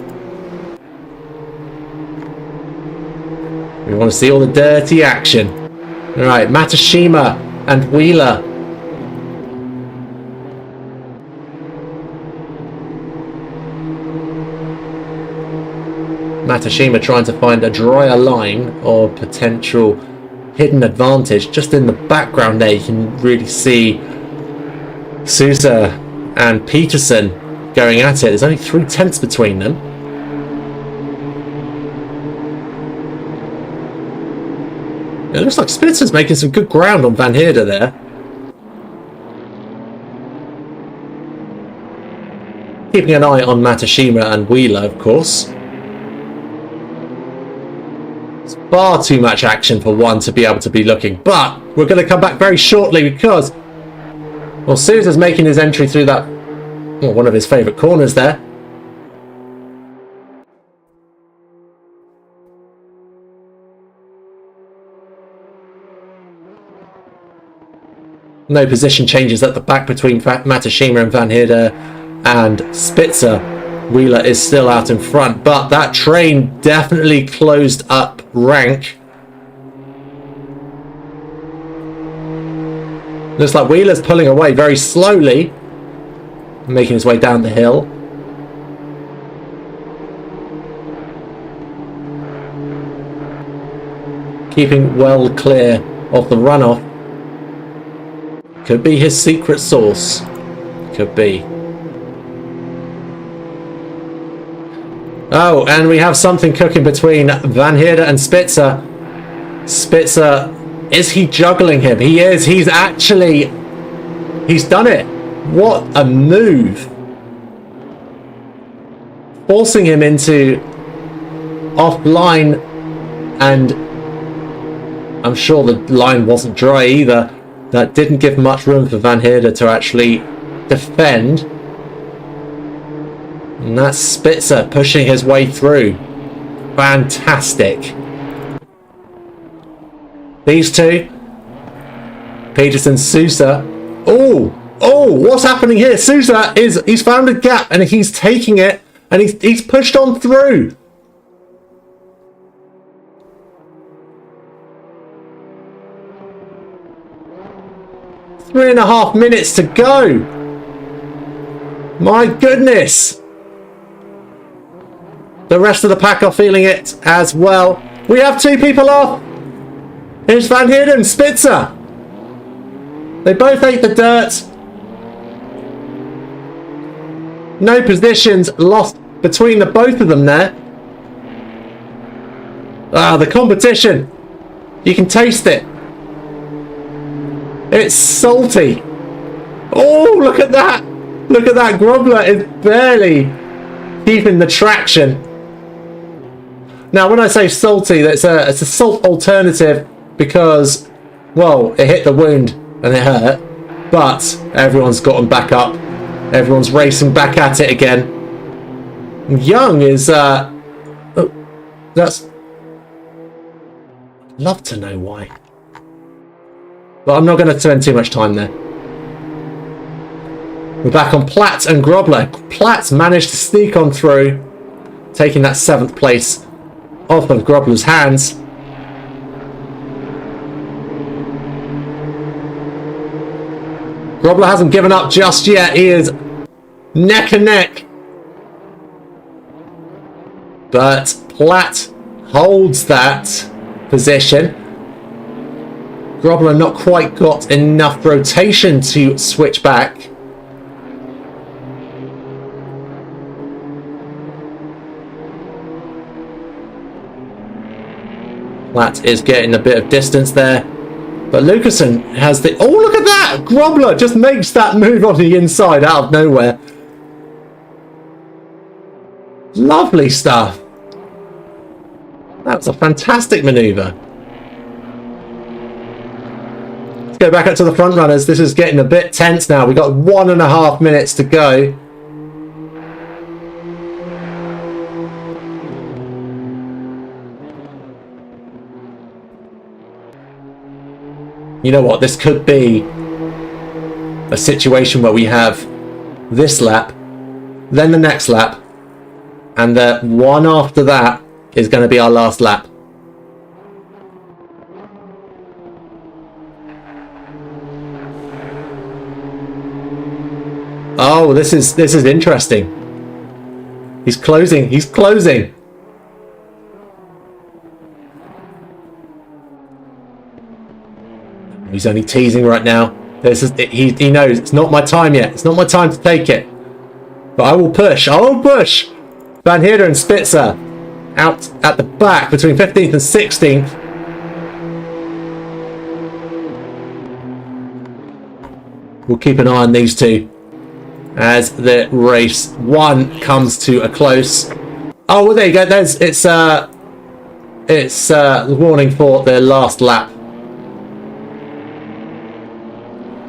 We want to see all the dirty action. Alright, Matashima and Wheeler. Matashima trying to find a drier line or potential hidden advantage. Just in the background there, you can really see Sousa and Peterson going at it. There's only 0.3 between them. It looks like Spitzer's making some good ground on Van Heerde there. Keeping an eye on Matashima and Wheeler, of course. It's far too much action for one to be able to be looking. But we're going to come back very shortly because, well, Sousa's making his entry through that, well, one of his favourite corners there. No position changes at the back between Matashima and Van Heerde and Spitzer. Wheeler is still out in front, but that train definitely closed up rank. Looks like Wheeler's pulling away very slowly. making his way down the hill. Keeping well clear of the runoff. Could be his secret sauce. Could be. Oh, and we have something cooking between Van Heerden and Spitzer. Spitzer, is he juggling him? He is. He's actually... He's done it. What a move. Forcing him into offline, and I'm sure the line wasn't dry either. That didn't give much room for Van Heerden to actually defend. And that's Spitzer pushing his way through. Fantastic. These two. Peterson, Sousa. Oh, what's happening here? Sousa he's found a gap and he's taking it and he's pushed on through. Three and a half minutes to go. My goodness. The rest of the pack are feeling it as well. We have two people off. Here's Van Heerden and Spitzer. They both ate the dirt. No positions lost between the both of them there. Ah, the competition. You can taste it. It's salty. Oh, look at that. Look at that. Grobler is barely keeping the traction. Now, when I say salty, it's a salt alternative because, well, it hit the wound and it hurt. But everyone's gotten back up. Everyone's racing back at it again. Young is... that's... I'd love to know why. But I'm not going to spend too much time there. We're back on Platt and Grobler. Platt managed to sneak on through, taking that 7th place off of Grobler's hands. Grobler hasn't given up just yet. He is neck and neck. But Platt holds that position. Grobler not quite got enough rotation to switch back. Platt is getting a bit of distance there. But Lucasen has the... Oh, look at that! Grobler just makes that move on the inside out of nowhere. Lovely stuff. That was a fantastic manoeuvre. Let's go back up to the front runners. This is getting a bit tense now. We've got 1.5 minutes to go. You know what? This could be a situation where we have this lap, then the next lap, and the one after that is going to be our last lap. Oh, this is interesting. He's closing. He's closing. He's only teasing right now. He knows it's not my time yet. It's not my time to take it. But I will push. I will push. Van Heerden and Spitzer out at the back between 15th and 16th. We'll keep an eye on these two as the race 1 comes to a close. Oh, well, there you go. It's the warning for the last lap.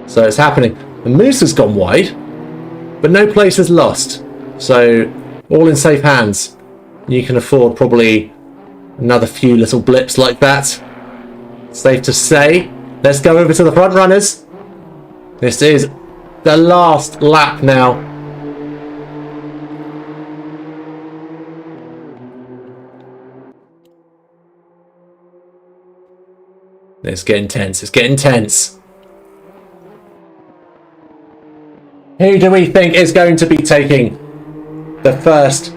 So it's happening. The Moose has gone wide, but no place is lost. So all in safe hands. You can afford probably another few little blips like that. Safe to say. Let's go over to the front runners. This is the last lap now. It's getting tense. It's getting tense. Who do we think is going to be taking the first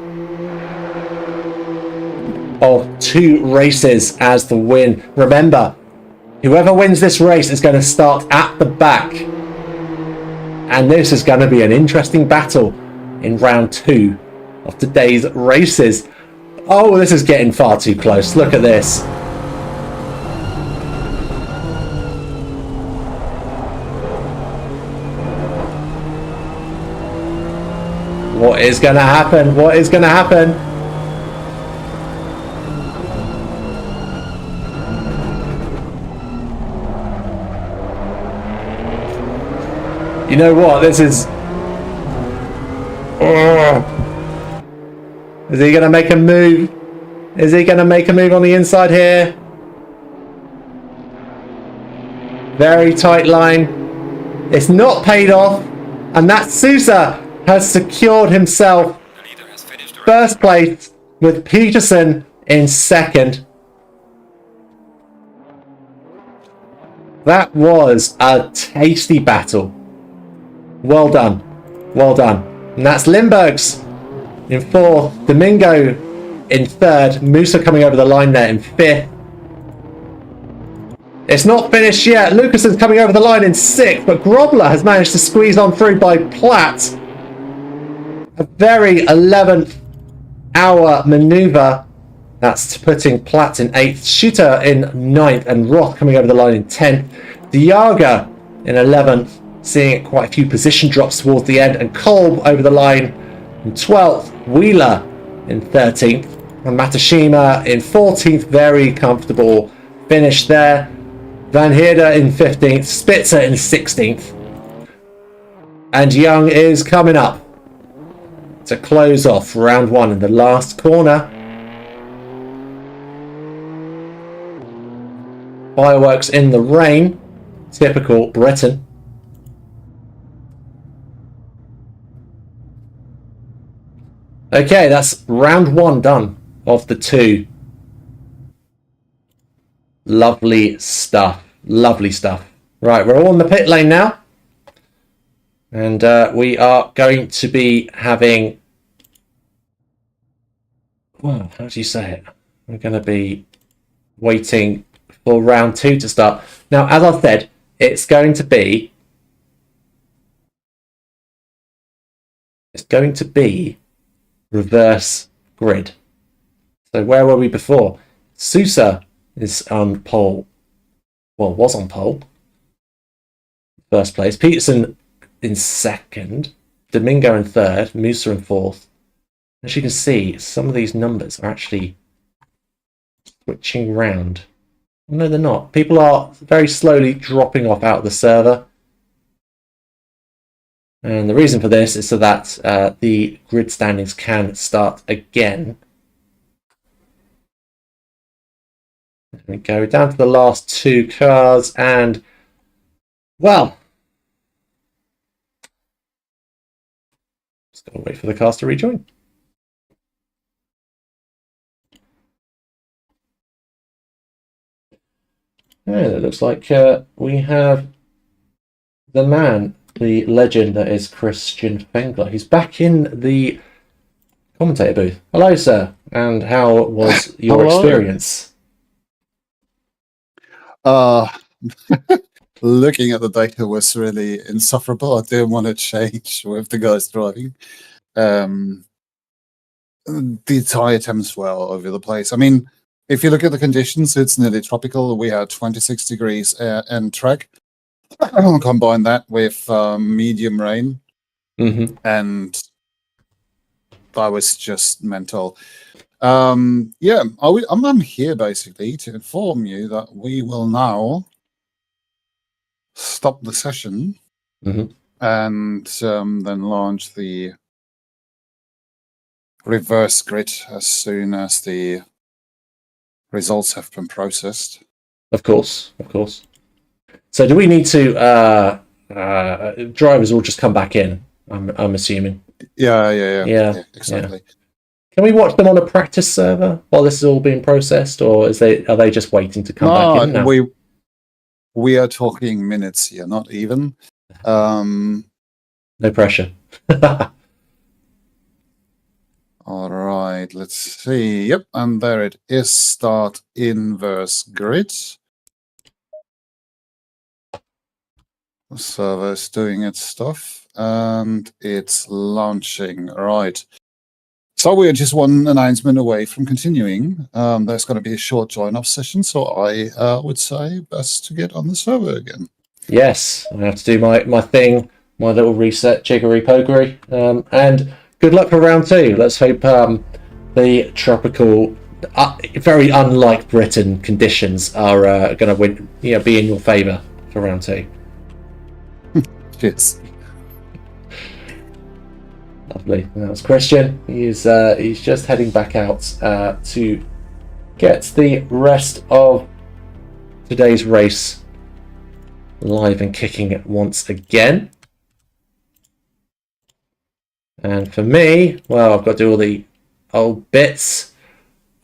of 2 races as the win? Remember, whoever wins this race is going to start at the back. And this is going to be an interesting battle in round 2 of today's races. Oh, this is getting far too close. Look at this. What is going to happen? What is going to happen? You know what? This is... Is he going to make a move? Is he going to make a move on the inside here? Very tight line. It's not paid off. And that Sousa has secured himself first place with Peterson in second. That was a tasty battle. Well done. Well done. And that's Limburg's in 4th. Domingo in 3rd. Musa coming over the line there in 5th. It's not finished yet. Lucason's coming over the line in 6th, but Grobler has managed to squeeze on through by Platt. A very 11th hour manoeuvre. That's putting Platt in 8th. Shooter in 9th, and Roth coming over the line in 10th. Diaga in 11th, seeing quite a few position drops towards the end, and Kolb over the line in 12th. Wheeler in 13th, and Matashima in 14th. Very comfortable finish there. Van Heerden in 15th, Spitzer in 16th. And Young is coming up to close off round 1 in the last corner. Fireworks in the rain. Typical Britain. Okay, that's round 1 done of the 2. Lovely stuff. Lovely stuff. Right, we're all in the pit lane now. And we are going to be having... Well, how do you say it? We're going to be waiting for round 2 to start. Now, as I said, it's going to be reverse grid. So where were we before? Sousa is on pole. Well, was on pole. First place. Peterson in 2nd. Domingo in 3rd. Musa in 4th. As you can see, some of these numbers are actually switching round. No, they're not. People are very slowly dropping off out of the server. And the reason for this is so that the grid standings can start again. We go down to the last 2 cars, and well, just gotta wait for the cars to rejoin. And it looks like we have the man, the legend that is Christian Fengler. He's back in the commentator booth. Hello, sir. And how was your experience? Looking at the data was really insufferable. I didn't want to change with the guys driving. The tire temps were all over the place. I mean, if you look at the conditions, it's nearly tropical. We had 26 degrees and track. Combine that with medium rain, and that was just mental. Yeah, I'm here basically to inform you that we will now stop the session and then launch the reverse grid as soon as the results have been processed. Of course, of course. So do we need to drivers will just come back in, I'm assuming. Yeah, exactly. Yeah. Can we watch them on a practice server while this is all being processed, or are they just waiting to come back in now? We are talking minutes here, not even. No pressure. All right, let's see. Yep, and there it is. Start inverse grid. The server's doing its stuff and it's launching. Right. So we're just one announcement away from continuing. There's going to be a short join-off session, so I would say best to get on the server again. Yes, I have to do my thing, my little reset, jiggery pokery, and good luck for round 2. Let's hope the tropical, very unlike Britain conditions are going to win, be in your favour for round 2. Cheers. Lovely. That was Christian. He's just heading back out to get the rest of today's race live and kicking it once again. And for me, well, I've got to do all the old bits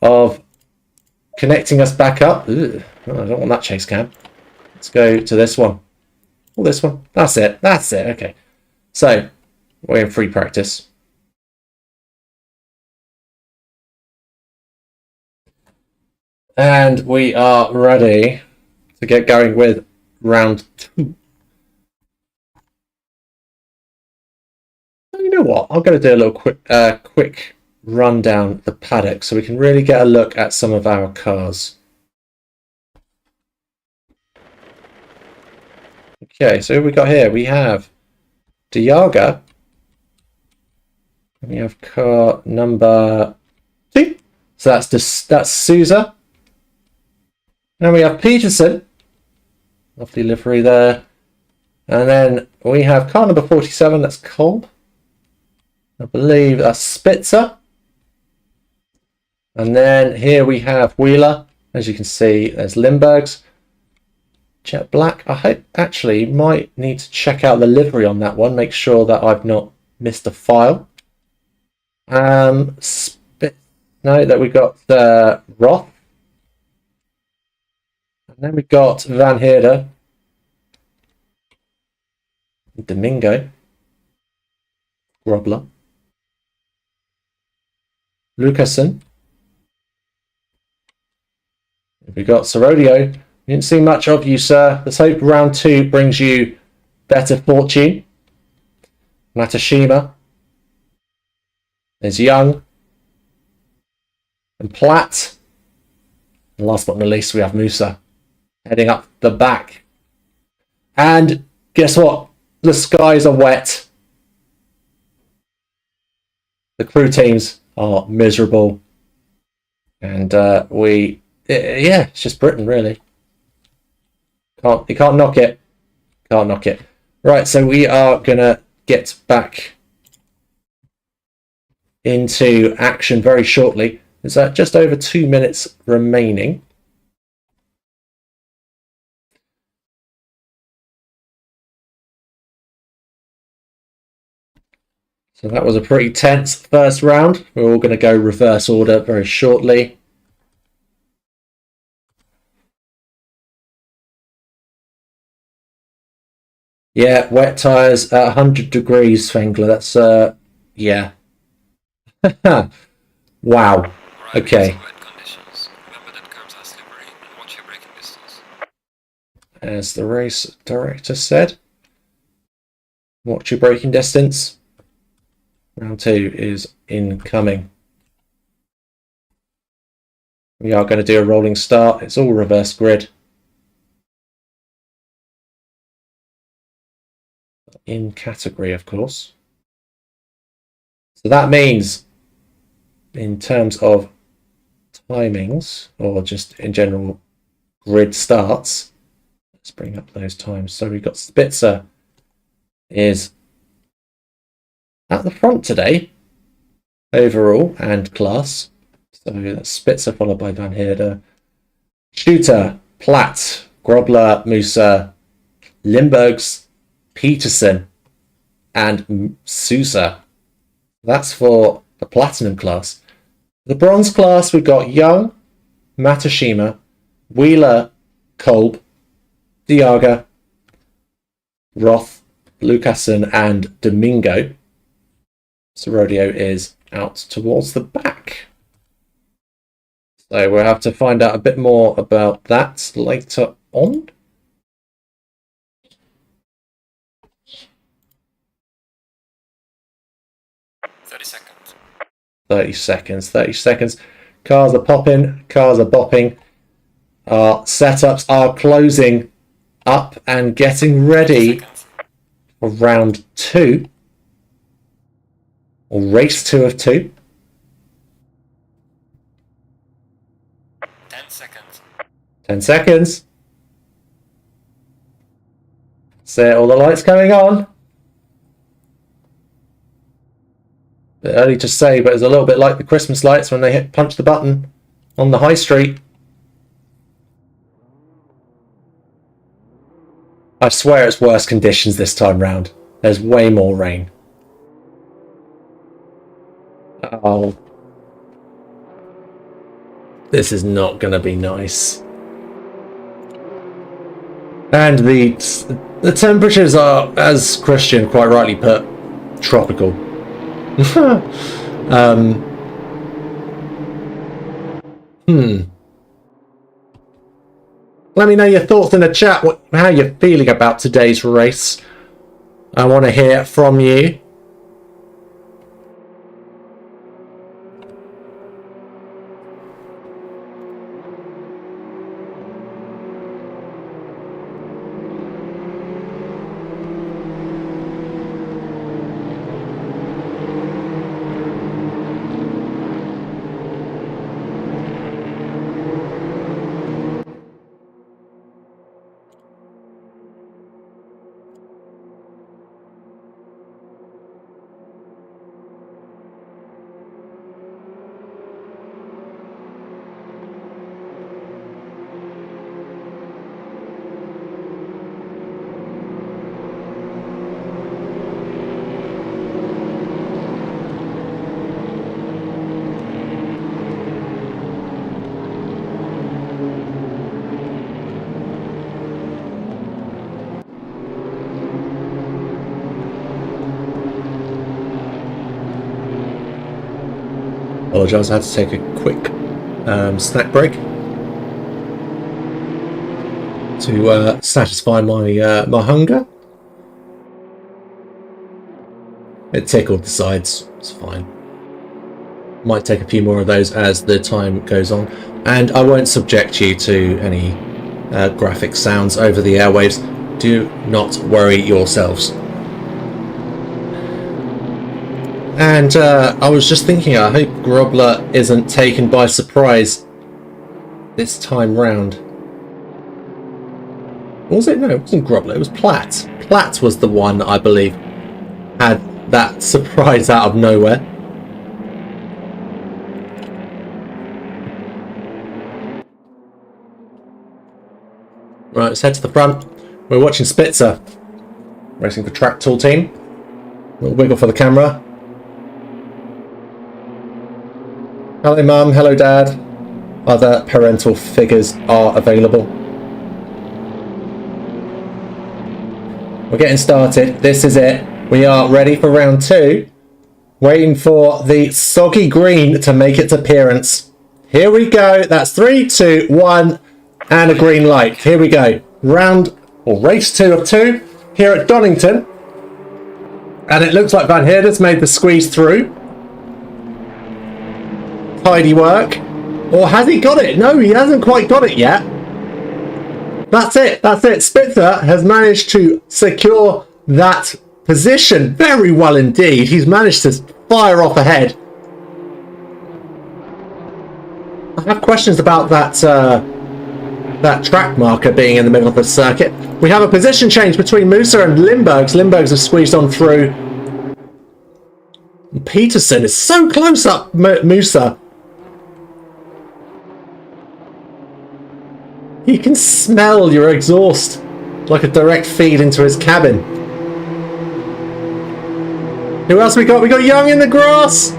of connecting us back up. Ugh, I don't want that chase cam. Let's go to this one. Oh, this one. That's it. That's it. Okay. So we're in free practice. And we are ready to get going with round 2. You know what? I'm going to do a little quick run down the paddock so we can really get a look at some of our cars. Okay, so who we got here? We have Diaga. We have car number 2. So that's Sousa. And we have Peterson. Lovely livery there. And then we have car number 47. That's Kolb. I believe that's Spitzer. And then here we have Wheeler. As you can see, there's Lindbergh's. Jet black. I hope actually you might need to check out the livery on that one. Make sure that I've not missed a file. No, that we got Roth. And then we got Van Heerden. Domingo. Grobler. Lucassen. We got Sorodio. Didn't see much of you, sir. Let's hope round 2 brings you better fortune. Matashima. There's Young. And Platt. And last but not least, we have Musa heading up the back. And guess what? The skies are wet. The crew teams are miserable. And it's just Britain, really. You can't knock it. Can't knock it. Right, so we are going to get back into action very shortly. There's just over 2 minutes remaining. So that was a pretty tense first round. We're all going to go reverse order very shortly. Yeah, wet tyres at 100 degrees, Fengler. That's, yeah. Wow. Okay. As the race director said, watch your braking distance. Round 2 is incoming. We are going to do a rolling start. It's all reverse grid. In category, of course. So that means, in terms of timings, or just in general grid starts, let's bring up those times. So we've got Spitzer is at the front today, overall and class. So that's Spitzer followed by Van Heerden. Shooter, Platt, Grobler, Musa, Lindbergh's, Peterson, and Sousa. That's for the platinum class. The bronze class, we've got Young, Matashima, Wheeler, Kolb, Diaga, Roth, Lucassen and Domingo. So Rodeo is out towards the back. So we'll have to find out a bit more about that later on. Seconds. 30 seconds, 30 seconds. Cars are popping, cars are bopping. Our setups are closing up and getting ready for round 2. Or race 2 of 2. 10 seconds. 10 seconds. See all the lights coming on. Bit early to say, but it's a little bit like the Christmas lights when they punch the button on the high street. I swear it's worse conditions this time round. There's way more rain. Oh. This is not going to be nice. And the temperatures are, as Christian quite rightly put, tropical. Let me know your thoughts in the chat, how you're feeling about today's race. I want to hear from you. Apologise, I had to take a quick snack break to satisfy my hunger. It tickled the sides, it's fine. Might take a few more of those as the time goes on, and I won't subject you to any graphic sounds over the airwaves. Do not worry yourselves. And I was just thinking, I hope Grobler isn't taken by surprise this time round. Was it? No, it wasn't Grobler, it was Platt. Platt was the one, I believe, had that surprise out of nowhere. Right, let's head to the front. We're watching Spitzer, racing for Track Tool Team. A little wiggle for the camera. Hello Mum, hello Dad. Other parental figures are available. We're getting started. This is it. We are ready for round 2. Waiting for the soggy green to make its appearance. Here we go. That's 3, 2, 1, and a green light. Here we go. Round or race 2 of 2 here at Donington. And it looks like Van Heerden's made the squeeze through. Tidy work. Or has he got it? No, he hasn't quite got it yet. That's it. That's it. Spitzer has managed to secure that position very well indeed. He's managed to fire off ahead. I have questions about that that track marker being in the middle of the circuit. We have a position change between Musa and Limburgs. Limburgs have squeezed on through. Peterson is so close up Musa. He can smell your exhaust like a direct feed into his cabin. Who else we got? We got Young in the grass.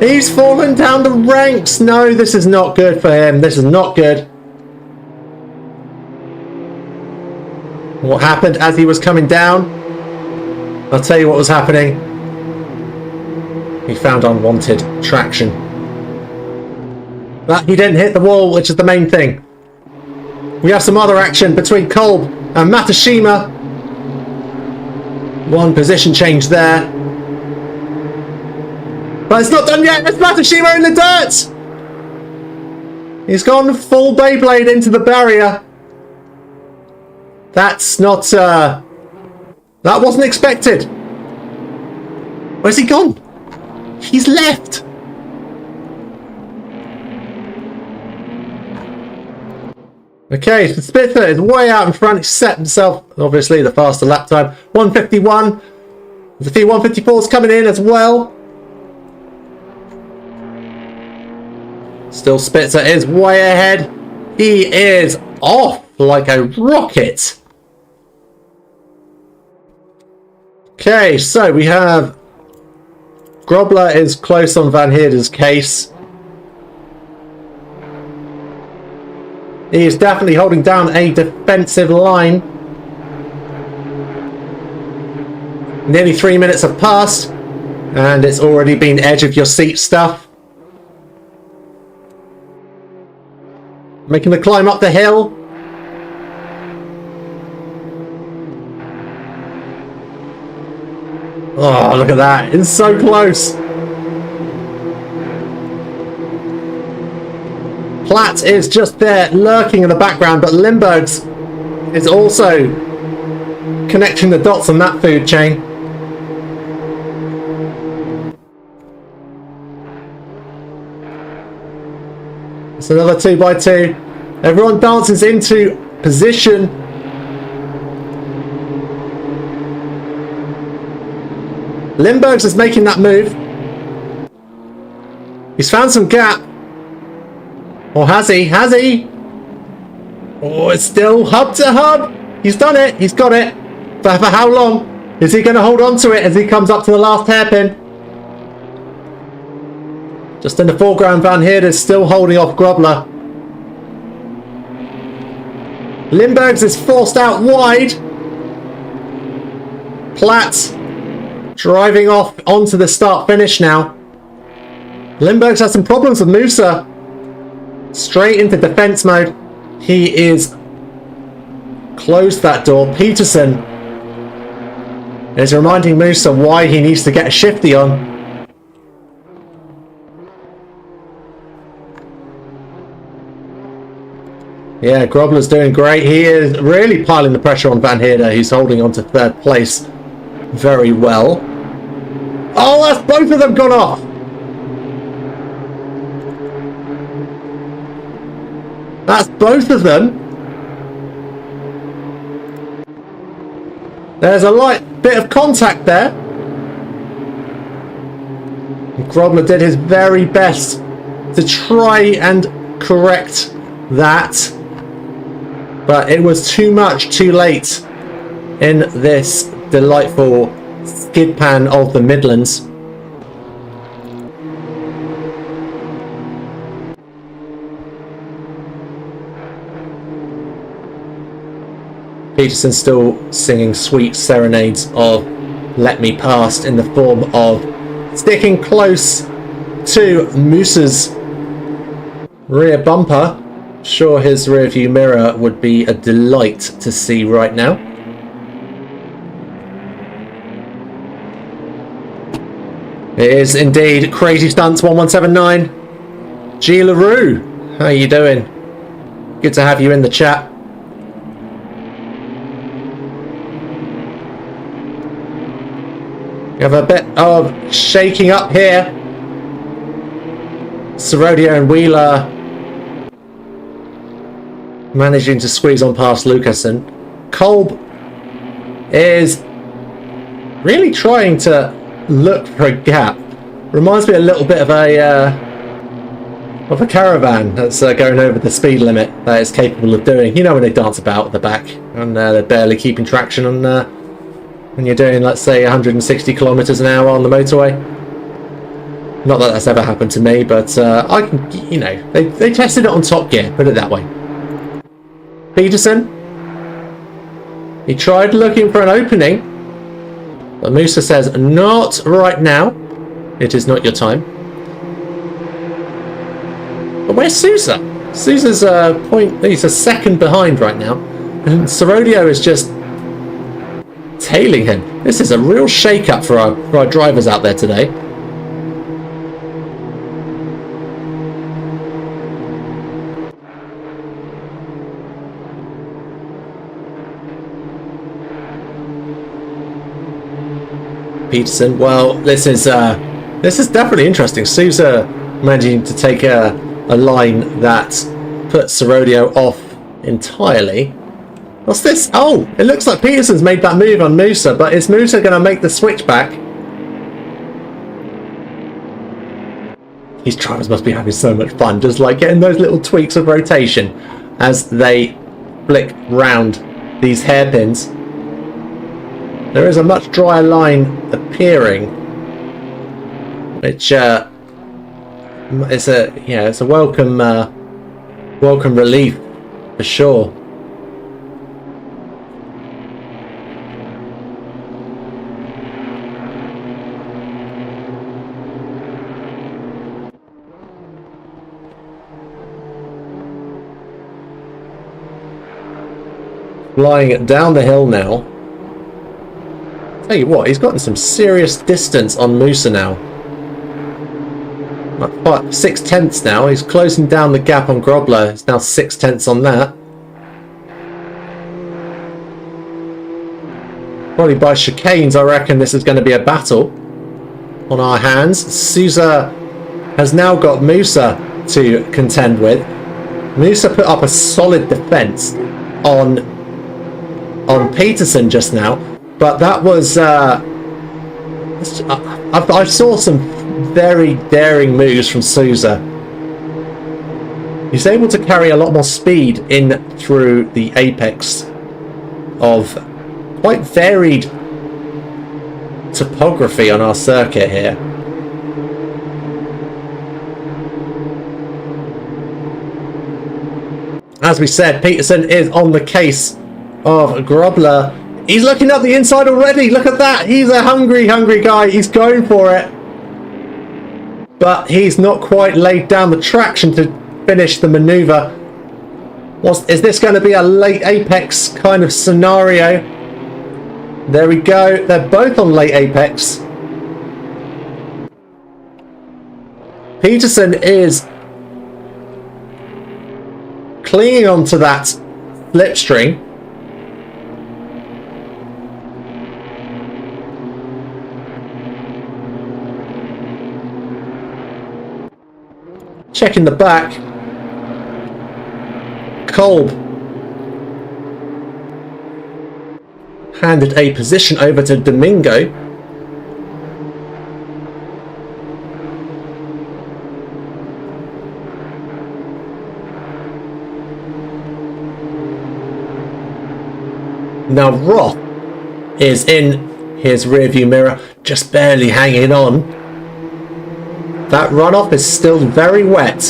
He's fallen down the ranks. No, this is not good for him. This is not good. What happened as he was coming down? I'll tell you what was happening. He found unwanted traction. But he didn't hit the wall, which is the main thing. We have some other action between Kolb and Matashima. One position change there. But it's not done yet. It's Matashima in the dirt. He's gone full Beyblade into the barrier. That's not... that wasn't expected. Where's he gone? He's left. Okay, so Spitzer is way out in front. He's set himself, obviously, the faster lap time. 151. The V154 is coming in as well. Still, Spitzer is way ahead. He is off like a rocket. Okay, so we have Grobler is close on Van Heerden's case. He is definitely holding down a defensive line. Nearly 3 minutes have passed, and it's already been edge of your seat stuff. Making the climb up the hill. Oh, look at that. It's so close. Platt is just there, lurking in the background, but Limburgs is also connecting the dots on that food chain. It's another 2x2. Everyone dances into position. Limburgs is making that move. He's found some gap. Or has he? Has he? Oh, it's still hub to hub. He's done it. He's got it. But for how long? Is he going to hold on to it as he comes up to the last hairpin? Just in the foreground, Van Heerden is still holding off Grobler. Limburgs is forced out wide. Platt driving off onto the start-finish now. Limburgs has some problems with Musa. Straight into defense mode. He is closed that door. Peterson is reminding Musa why he needs to get a shifty on. Yeah, Grobler's doing great. He is really piling the pressure on Van Heerden. He's holding on to third place very well. Oh, that's both of them gone off. That's both of them. There's a light bit of contact there. Grobler did his very best to try and correct that. But it was too much, too late in this delightful skid pan of the Midlands. Peterson still singing sweet serenades of Let Me Past in the form of sticking close to Musa's rear bumper. Sure, his rear view mirror would be a delight to see right now. It is indeed Crazy Stunts 1179. G LaRue, how you doing? Good to have you in the chat. We have a bit of shaking up here. Sorodio and Wheeler managing to squeeze on past Lucasen. Kolb is really trying to look for a gap. Reminds me a little bit of a caravan that's going over the speed limit that it's capable of doing. You know, when they dance about at the back and they're barely keeping traction on when you're doing, let's say, 160 kilometers an hour on the motorway. Not that that's ever happened to me, but I can, you know, they tested it on Top Gear, put it that way. Peterson, he tried looking for an opening. But Musa says, not right now. It is not your time. But where's Sousa? Sousa's he's a second behind right now. And Sorodio is just tailing him. This is a real shake-up for our drivers out there today. Peterson, well, this is definitely interesting. Sousa managing to take a line that puts Sorodio off entirely. What's this? Oh, it looks like Peterson's made that move on Musa, but is Musa going to make the switch back? These drivers must be having so much fun, just like getting those little tweaks of rotation as they flick round these hairpins. There is a much drier line appearing, which it's a welcome relief for sure. Flying down the hill now. Tell you what, he's gotten some serious distance on Musa now. About 6/10 now. He's closing down the gap on Grobler. It's now 6/10 on that. Probably by chicanes, I reckon this is going to be a battle on our hands. Sousa has now got Musa to contend with. Musa put up a solid defence on Peterson just now. But that was, I saw some very daring moves from Sousa. He's able to carry a lot more speed in through the apex of quite varied topography on our circuit here. As we said, Peterson is on the case of Grobler. He's looking up the inside already. Look at that. He's a hungry guy. He's going for it. But he's not quite laid down the traction to finish the maneuver. Is this going to be a late apex kind of scenario? There we go. They're both on late apex. Peterson is clinging onto that slipstring. Checking the back. Kolb handed a position over to Domingo. Now Roth is in his rearview mirror, just barely hanging on. That runoff is still very wet,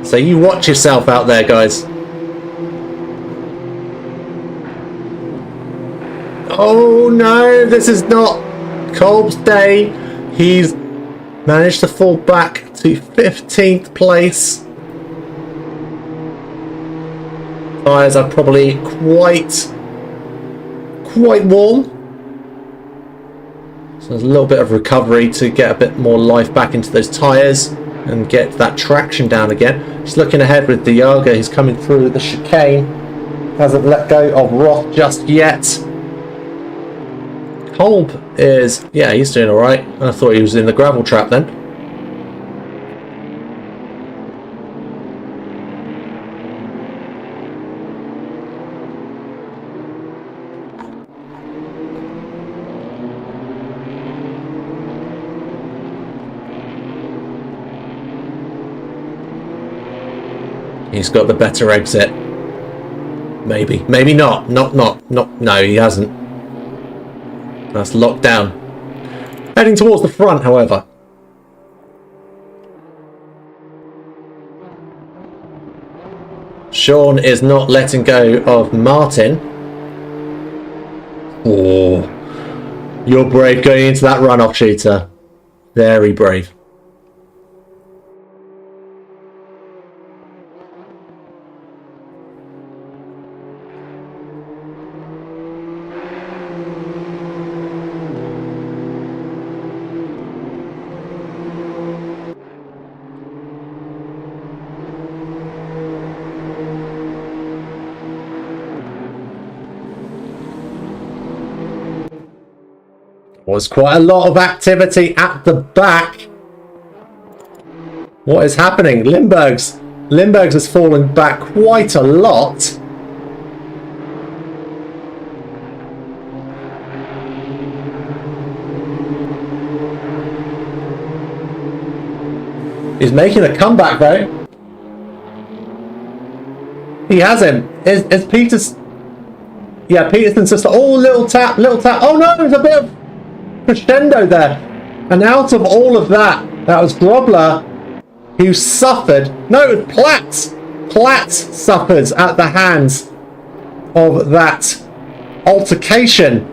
so you watch yourself out there, guys. Oh no, this is not Kolb's day. He's managed to fall back to 15th place. Tyres are probably quite warm. So there's a little bit of recovery to get a bit more life back into those tyres and get that traction down again. Just looking ahead with Diaga, he's coming through the chicane. Hasn't let go of Roth just yet. Kolb is, yeah, he's doing alright. I thought he was in the gravel trap then. He's got the better exit. Maybe. Maybe not. Not. No, he hasn't. That's locked down. Heading towards the front, however. Sean is not letting go of Martin. Oh. You're brave going into that runoff, Shooter. Very brave. Was quite a lot of activity at the back. What is happening? Limburg's has fallen back quite a lot. He's making a comeback though. He has him. Is Peters? Yeah, Peterson's just little tap. Oh no, there's a bit of crescendo there, and out of all of that was Grobler who suffered. No, it was Platt suffers at the hands of that altercation.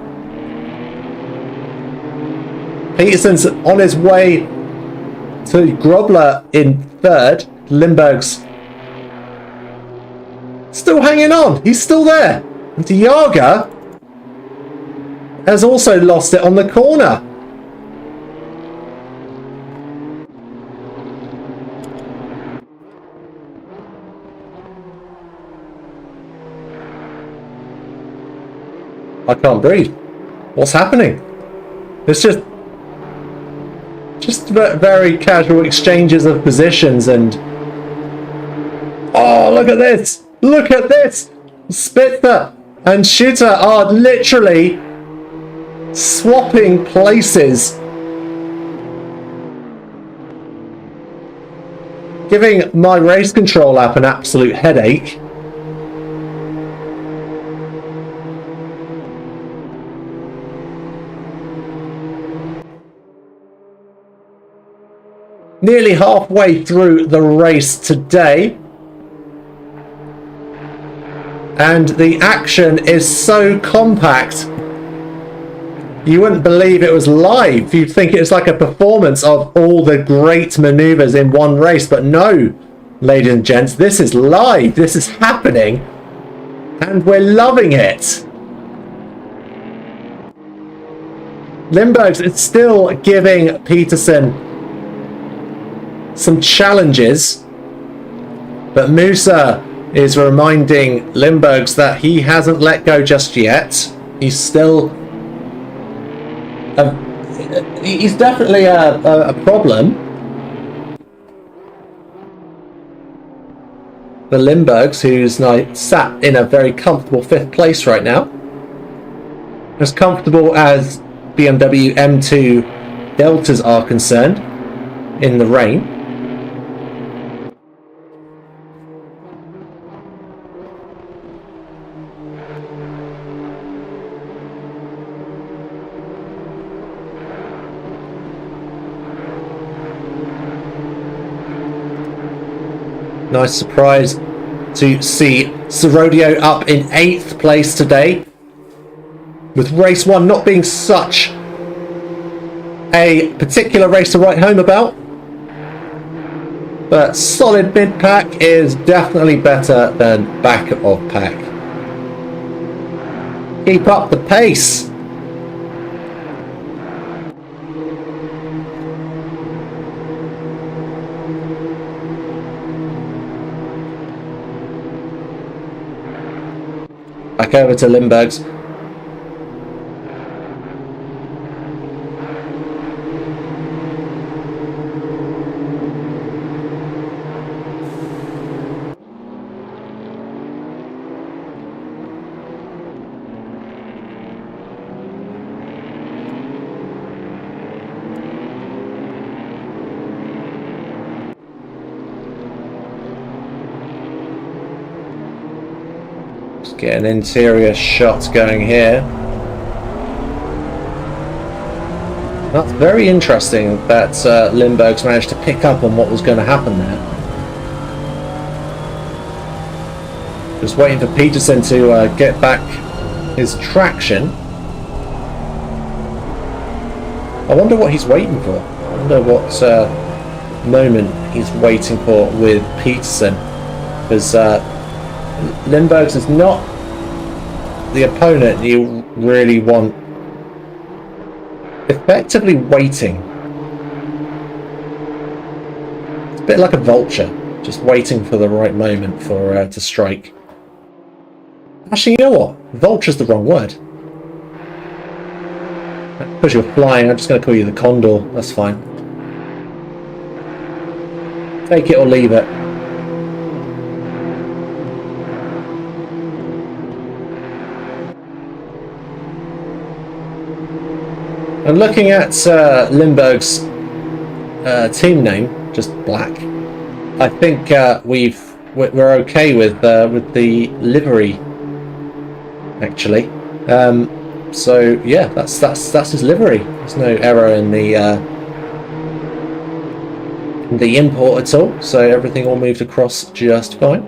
Peterson's on his way to Grobler in third. Limburg's still hanging on. He's still there. And Diaga has also lost it on the corner. I can't breathe. What's happening? It's just very casual exchanges of positions and... Oh, look at this! Look at this! Spitzer and Shooter are literally swapping places, giving my race control app an absolute headache. Nearly halfway through the race today, and the action is so compact you wouldn't believe it was live. You'd think it was like a performance of all the great maneuvers in one race, but no, ladies and gents, this is live. This is happening, and we're loving it. Limburg's is still giving Peterson some challenges, but Musa is reminding Limburg's that he hasn't let go just yet. He's still he's definitely a problem. The Limburg's, who's now sat in a very comfortable 5th place right now, as comfortable as BMW M2 Deltas are concerned in the rain. Nice surprise to see Serodio up in 8th place today, with race 1 not being such a particular race to write home about, but solid mid-pack is definitely better than back of pack. Keep up the pace. Back over to Limburg's. Get an interior shot going here. That's very interesting that Limburg's managed to pick up on what was going to happen there. Just waiting for Peterson to get back his traction. I wonder what he's waiting for. I wonder what moment he's waiting for with Peterson, because Lindbergh's is not the opponent you really want effectively waiting. It's a bit like a vulture, just waiting for the right moment for to strike. Actually, you know what? Vulture's the wrong word. Because you're flying, I'm just going to call you the Condor. That's fine. Take it or leave it. And looking at Lindbergh's team name, just black, I think we're okay with the livery. Actually, so yeah, that's his livery. There's no error in the import at all, so everything all moved across just fine.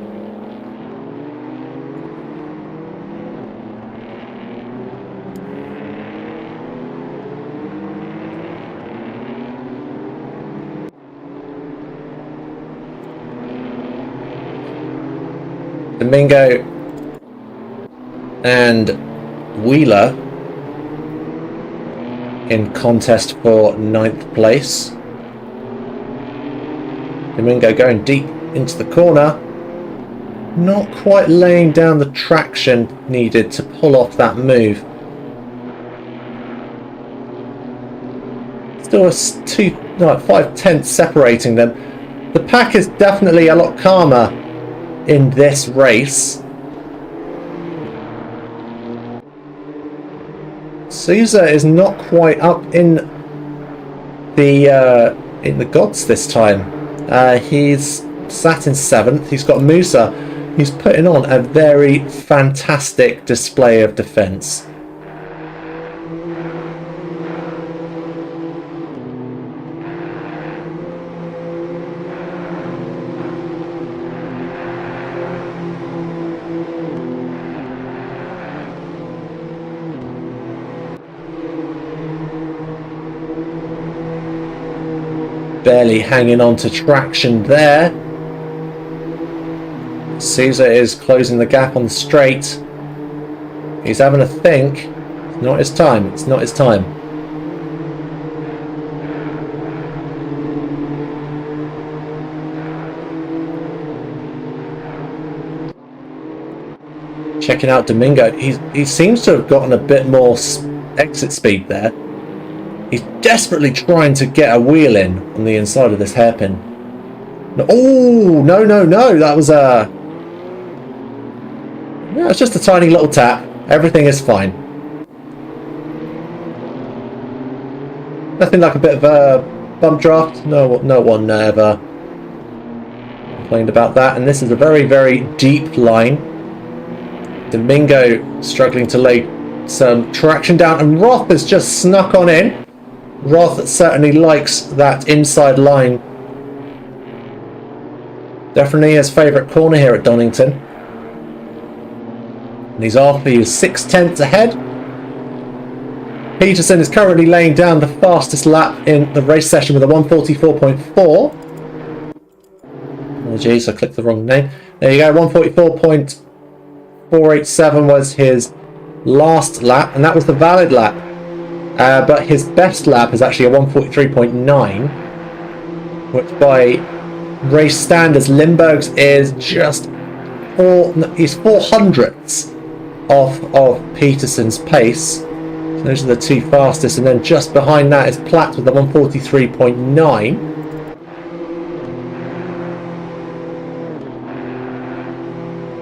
Domingo and Wheeler in contest for 9th place. Domingo going deep into the corner, not quite laying down the traction needed to pull off that move. Still 5/10 separating them. The pack is definitely a lot calmer in this race. Sousa is not quite up in the gods this time. He's sat in 7th. He's got Musa. He's putting on a very fantastic display of defence. Barely hanging on to traction there. Sousa is closing the gap on the straight. He's having a think. It's not his time. It's not his time. Checking out Domingo. He seems to have gotten a bit more exit speed there. He's desperately trying to get a wheel in on the inside of this hairpin. No, oh, no. That was a... Yeah, it's just a tiny little tap. Everything is fine. Nothing like a bit of a bump draft. No one ever complained about that. And this is a very, very deep line. Domingo struggling to lay some traction down. And Roth has just snuck on in. Roth certainly likes that inside line. Definitely his favourite corner here at Donington. And he's off. He is 6/10 ahead. Peterson is currently laying down the fastest lap in the race session with a 144.4. Oh geez, I clicked the wrong name. There you go, 144.487 was his last lap, and that was the valid lap. But his best lap is actually a 143.9, which by race standards, Lindbergh's is just he's 400ths off of Peterson's pace. So those are the two fastest, and then just behind that is Platt with a 143.9.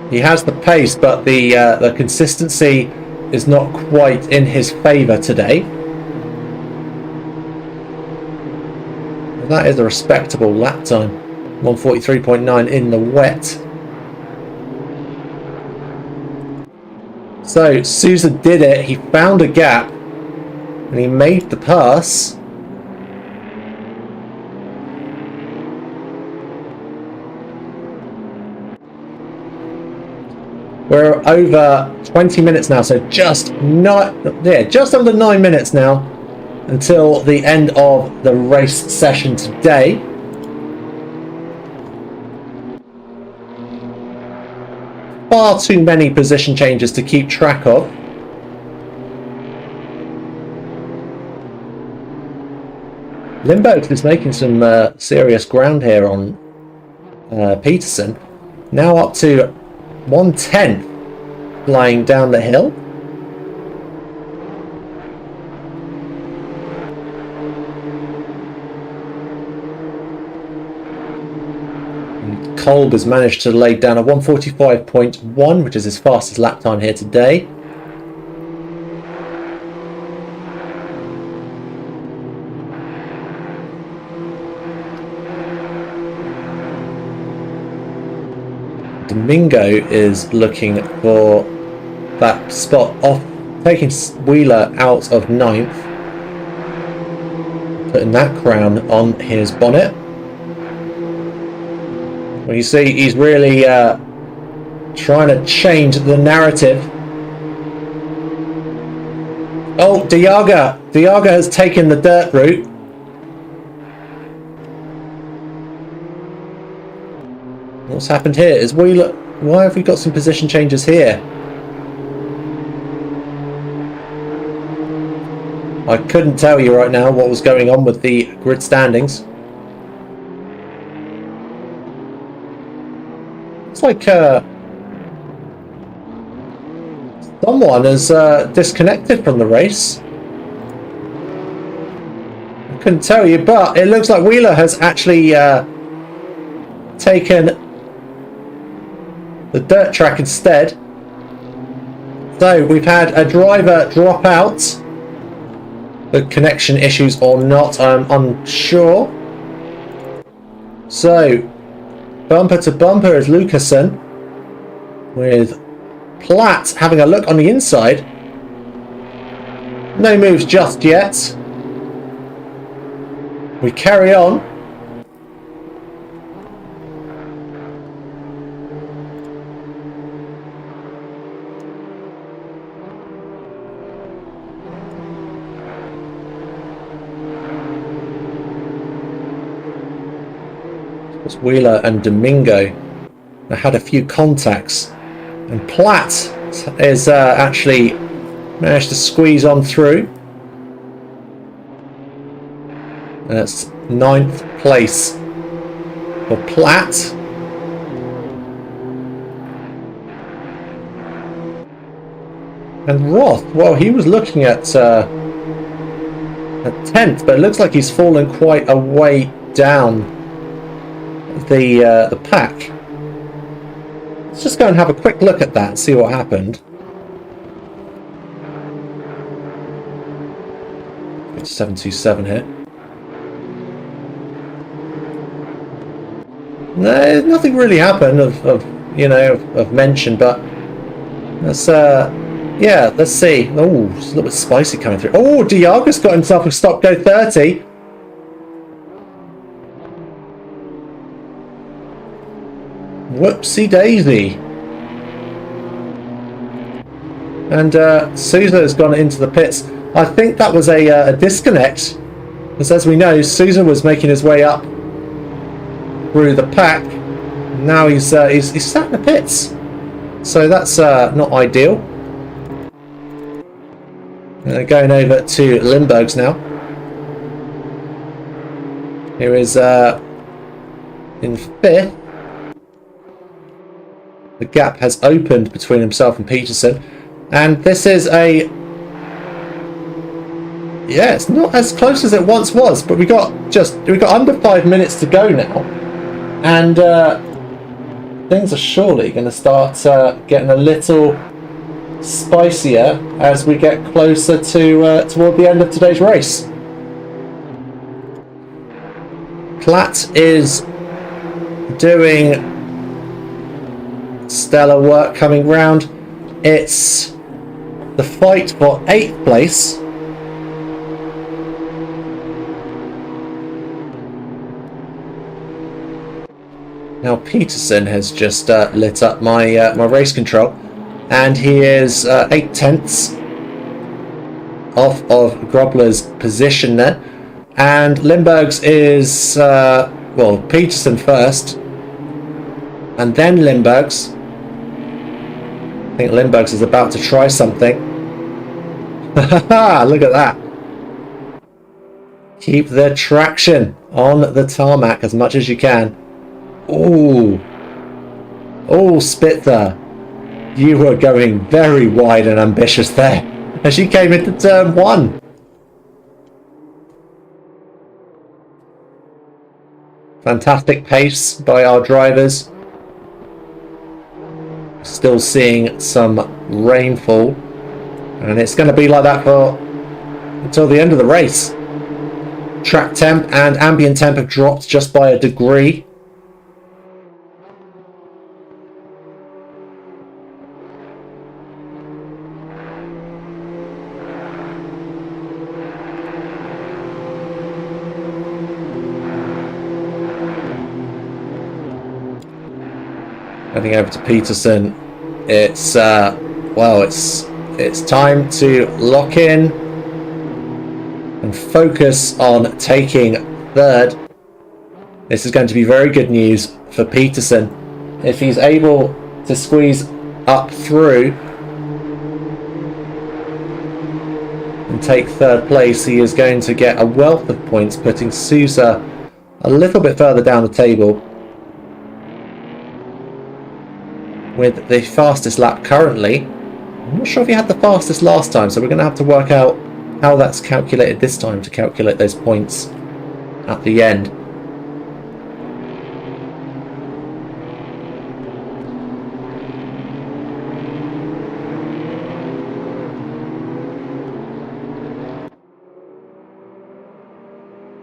He has the pace, but the consistency is not quite in his favour today. That is a respectable lap time. 143.9 in the wet. So Sousa did it. He found a gap and he made the pass. We're over 20 minutes now, so just under 9 minutes now until the end of the race session today. Far too many position changes to keep track of. Limburg is making some serious ground here on Peterson. Now up to 1/10 flying down the hill. Kolb has managed to lay down a 1:45.1, which is his fastest lap time here today. Domingo is looking for that spot off, taking Wheeler out of 9th, putting that crown on his bonnet. Well, you see, he's really trying to change the narrative. Oh, Diaga! Diaga has taken the dirt route. What's happened here? Is Wheeler... Why have we got some position changes here? I couldn't tell you right now what was going on with the grid standings. It's like someone has disconnected from the race. I couldn't tell you, but it looks like Wheeler has actually taken the dirt track instead. So we've had a driver drop out. The connection issues or not, I'm unsure. So bumper to bumper is Lucasen, with Platt having a look on the inside. No moves just yet. We carry on. Wheeler and Domingo had a few contacts, and Platt is actually managed to squeeze on through. And it's 9th place for Platt. And Roth, well, he was looking at 10th, but it looks like he's fallen quite a way down the pack. Let's just go and have a quick look at that and see what happened. 727 here. No, nothing really happened of mention, but let's yeah, let's see. Oh, it's a little bit spicy coming through. Oh, Diaga's got himself a stop go 30. Whoopsie daisy. And Sousa has gone into the pits. I think that was a disconnect, because as we know, Sousa was making his way up through the pack. Now he's sat in the pits, so that's not ideal. Going over to Limburg's now. Here is in 5th. The gap has opened between himself and Peterson, and this is it's not as close as it once was, but we got under 5 minutes to go now, and things are surely going to start getting a little spicier as we get closer to toward the end of today's race. Platt is doing stellar work coming round. It's the fight for 8th place. Now Peterson has just lit up my my race control, and he is 8 tenths off of Grobler's position there. And Lindbergh's is, well, Peterson first. And then Lindbergh's. I think Lindbergh's is about to try something. Look at that. Keep the traction on the tarmac as much as you can. Ooh. Oh, Spitzer. You were going very wide and ambitious there as you came into turn 1. Fantastic pace by our drivers. Still seeing some rainfall, and it's going to be like that for until the end of the race. Track temp and ambient temp have dropped just by a degree. Heading over to Peterson. It's well, it's time to lock in and focus on taking third. This is going to be very good news for Peterson. If he's able to squeeze up through and take third place, he is going to get a wealth of points, putting Sousa a little bit further down the table. With the fastest lap currently. I'm not sure if he had the fastest last time, so we're going to have to work out how that's calculated this time to calculate those points at the end.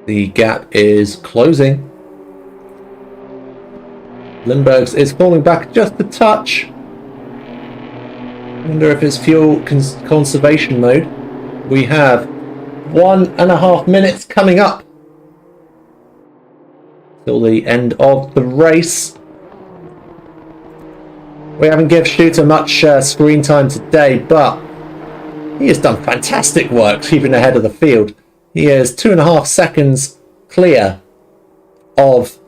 The gap is closing. Lindbergh's is falling back just a touch. I wonder if it's fuel conservation mode. We have 1.5 minutes coming up till the end of the race. We haven't given Shooter much screen time today, but he has done fantastic work keeping ahead of the field. He is 2.5 seconds clear of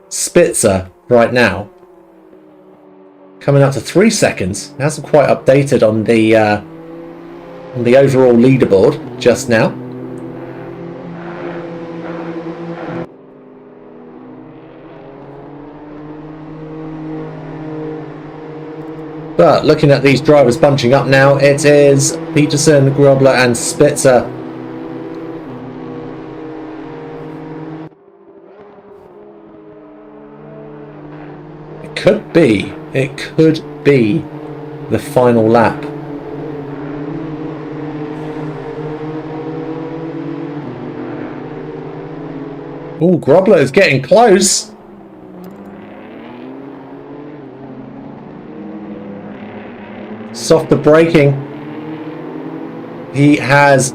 Spitzer right now, coming up to 3 seconds. It hasn't quite updated on the overall leaderboard just now. But looking at these drivers bunching up now, it is Peterson, Grobler and Spitzer. It could be the final lap. Oh, Grobler is getting close. Softer braking. He has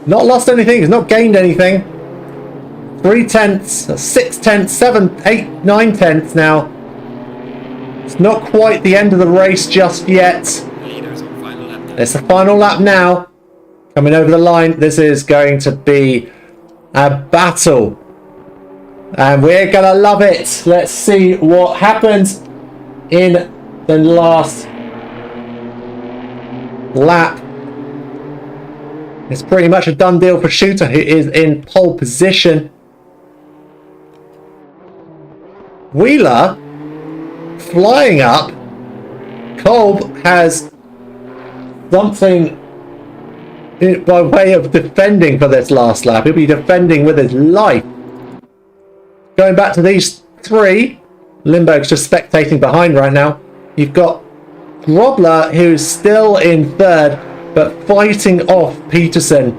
not lost anything, he's not gained anything. 0.3, 0.6, 7, 8, 9 now. It's not quite the end of the race just yet. It's the final lap now. Coming over the line. This is going to be a battle. And we're going to love it. Let's see what happens in the last lap. It's pretty much a done deal for Shooter, who is in pole position. Wheeler flying up. Kolb has something by way of defending for this last lap. He'll be defending with his life. Going back to these three. Lindbergh's just spectating behind right now. You've got Grobler, who's still in third, but fighting off Peterson,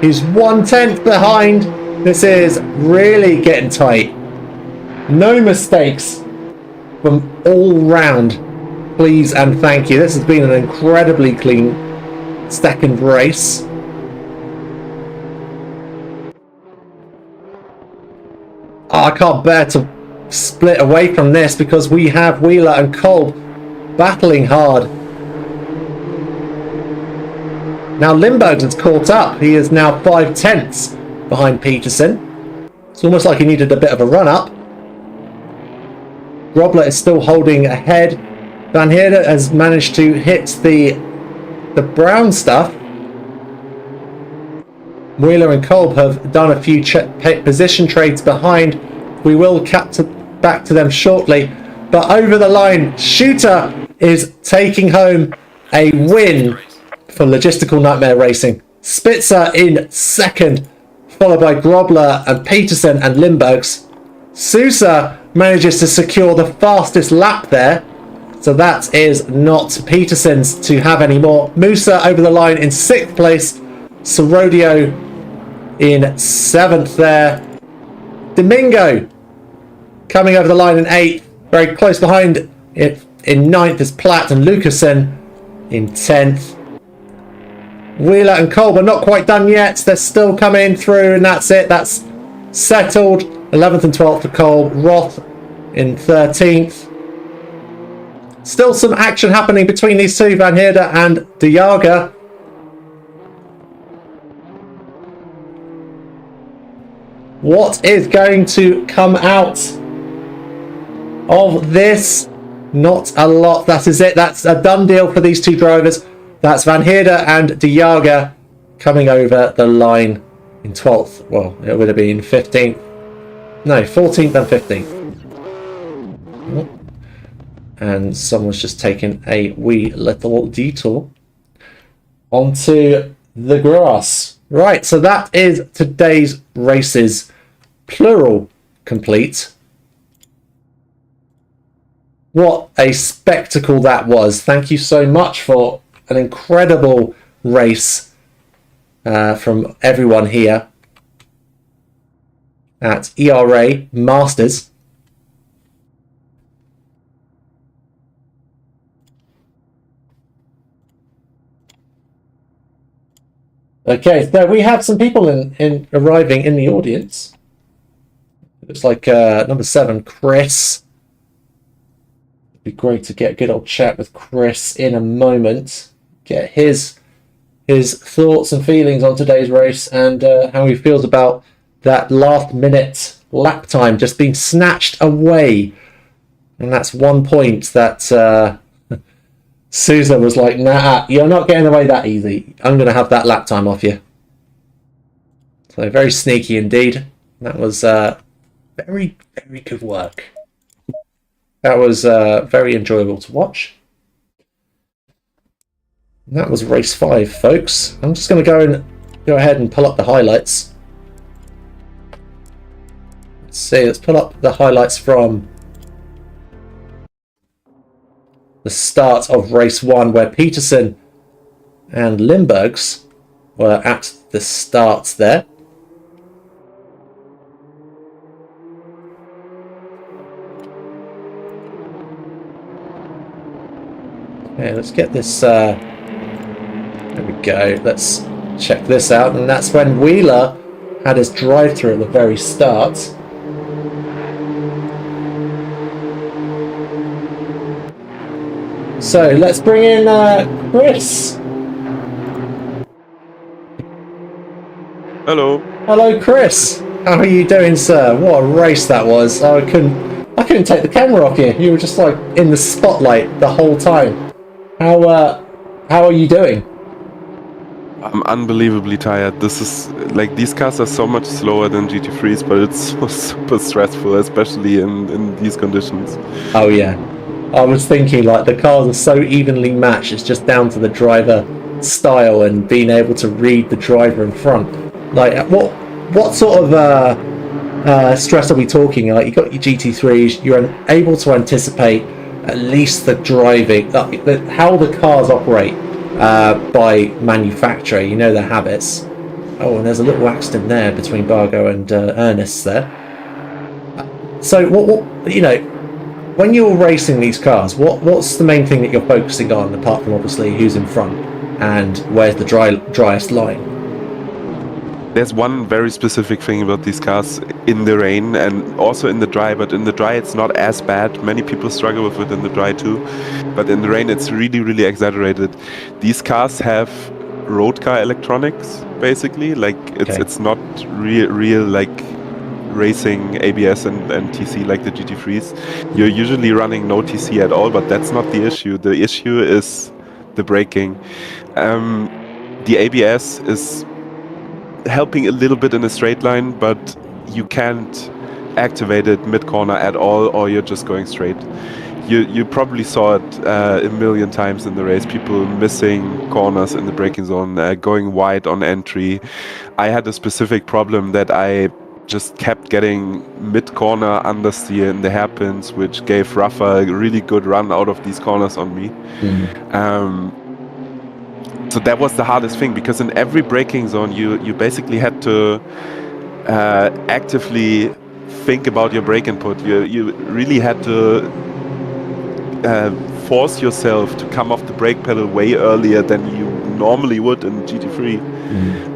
who's 1/10 behind. This is really getting tight. No mistakes from all round, please and thank you. This has been an incredibly clean second race. I can't bear to split away from this because we have Wheeler and Kolb battling hard. Now Lindbergh has caught up. He is now 5/10 behind Peterson. It's almost like he needed a bit of a run-up. Grobler is still holding ahead. Van Heerde has managed to hit the brown stuff. Wheeler and Kolb have done a few position trades behind. We will back to them shortly. But over the line, Shooter is taking home a win for Logistical Nightmare Racing. Spitzer in second, followed by Grobler and Peterson and Lindberghs. Sousa manages to secure the fastest lap there. So that is not Peterson's to have anymore. Musa over the line in 6th place. Sorodio in 7th there. Domingo coming over the line in 8th. Very close behind it in 9th is Platt and Lucasen in 10th. Wheeler and Kolb are not quite done yet. They're still coming through, and that's it. That's settled. 11th and 12th for Kolb. Roth in 13th. Still some action happening between these two, Van Heerde and De Jager. What is going to come out of this? Not a lot. That is it. That's a done deal for these two drivers. That's Van Heerde and De Jager coming over the line in 12th. Well, it would have been 15th. No, 14th and 15th. And someone's just taken a wee little detour onto the grass. Right, so that is today's races, plural, complete. What a spectacle that was. Thank you so much for an incredible race from everyone here at ERA Masters. Okay, so we have some people in arriving in the audience. Looks like number 7, Chris. It'd be great to get a good old chat with Chris in a moment. Get his thoughts and feelings on today's race and how he feels about that last minute lap time just being snatched away. And that's 1 point that Sousa was like, nah, you're not getting away that easy. I'm going to have that lap time off you. So very sneaky indeed. That was very, very good work. That was very enjoyable to watch. And that was race 5, folks. I'm just going to go ahead and pull up the highlights. Let's see, let's pull up the highlights from the start of race 1, where Peterson and Lindberghs were at the start there. Okay, let's get this. There we go. Let's check this out, and that's when Wheeler had his drive-through at the very start. So let's bring in Chris. Hello. Hello, Chris. How are you doing, sir? What a race that was. I couldn't take the camera off you. You were just like in the spotlight the whole time. How are you doing? I'm unbelievably tired. This is like, these cars are so much slower than GT3s, but it's so super stressful, especially in these conditions. Oh yeah. I was thinking, like, the cars are so evenly matched, it's just down to the driver style and being able to read the driver in front. Like, what sort of stress are we talking? Like, you got your GT3s, you're able to anticipate at least the driving, how the cars operate by manufacturer. You know their habits. Oh, and there's a little accident there between Bargo and Ernest there. So, what you know, when you're racing these cars, what's the main thing that you're focusing on, apart from obviously who's in front and where's the driest line? There's one very specific thing about these cars in the rain and also in the dry, but in the dry it's not as bad. Many people struggle with it in the dry too, but in the rain it's really, really exaggerated. These cars have road car electronics, basically. Like Okay. it's not real like racing ABS and TC like the GT3s. You're usually running no TC at all, but that's not the issue. The issue is the braking. The ABS is helping a little bit in a straight line, but you can't activate it mid-corner at all, or you're just going straight. You probably saw it a million times in the race, people missing corners in the braking zone, going wide on entry. I had a specific problem that I just kept getting mid-corner understeer in the hairpins, which gave Rafa a really good run out of these corners on me. So that was the hardest thing, because in every braking zone you basically had to actively think about your brake input. You really had to force yourself to come off the brake pedal way earlier than you normally would in GT3,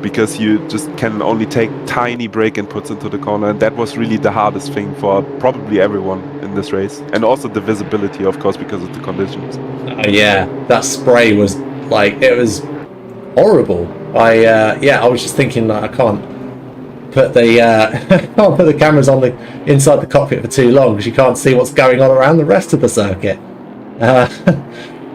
because you just can only take tiny brake inputs into the corner, and that was really the hardest thing for probably everyone in this race, and also the visibility, of course, because of the conditions. Yeah, that spray was like, it was horrible. I was just thinking that I can't put the can't put the cameras on the inside the cockpit for too long, because you can't see what's going on around the rest of the circuit.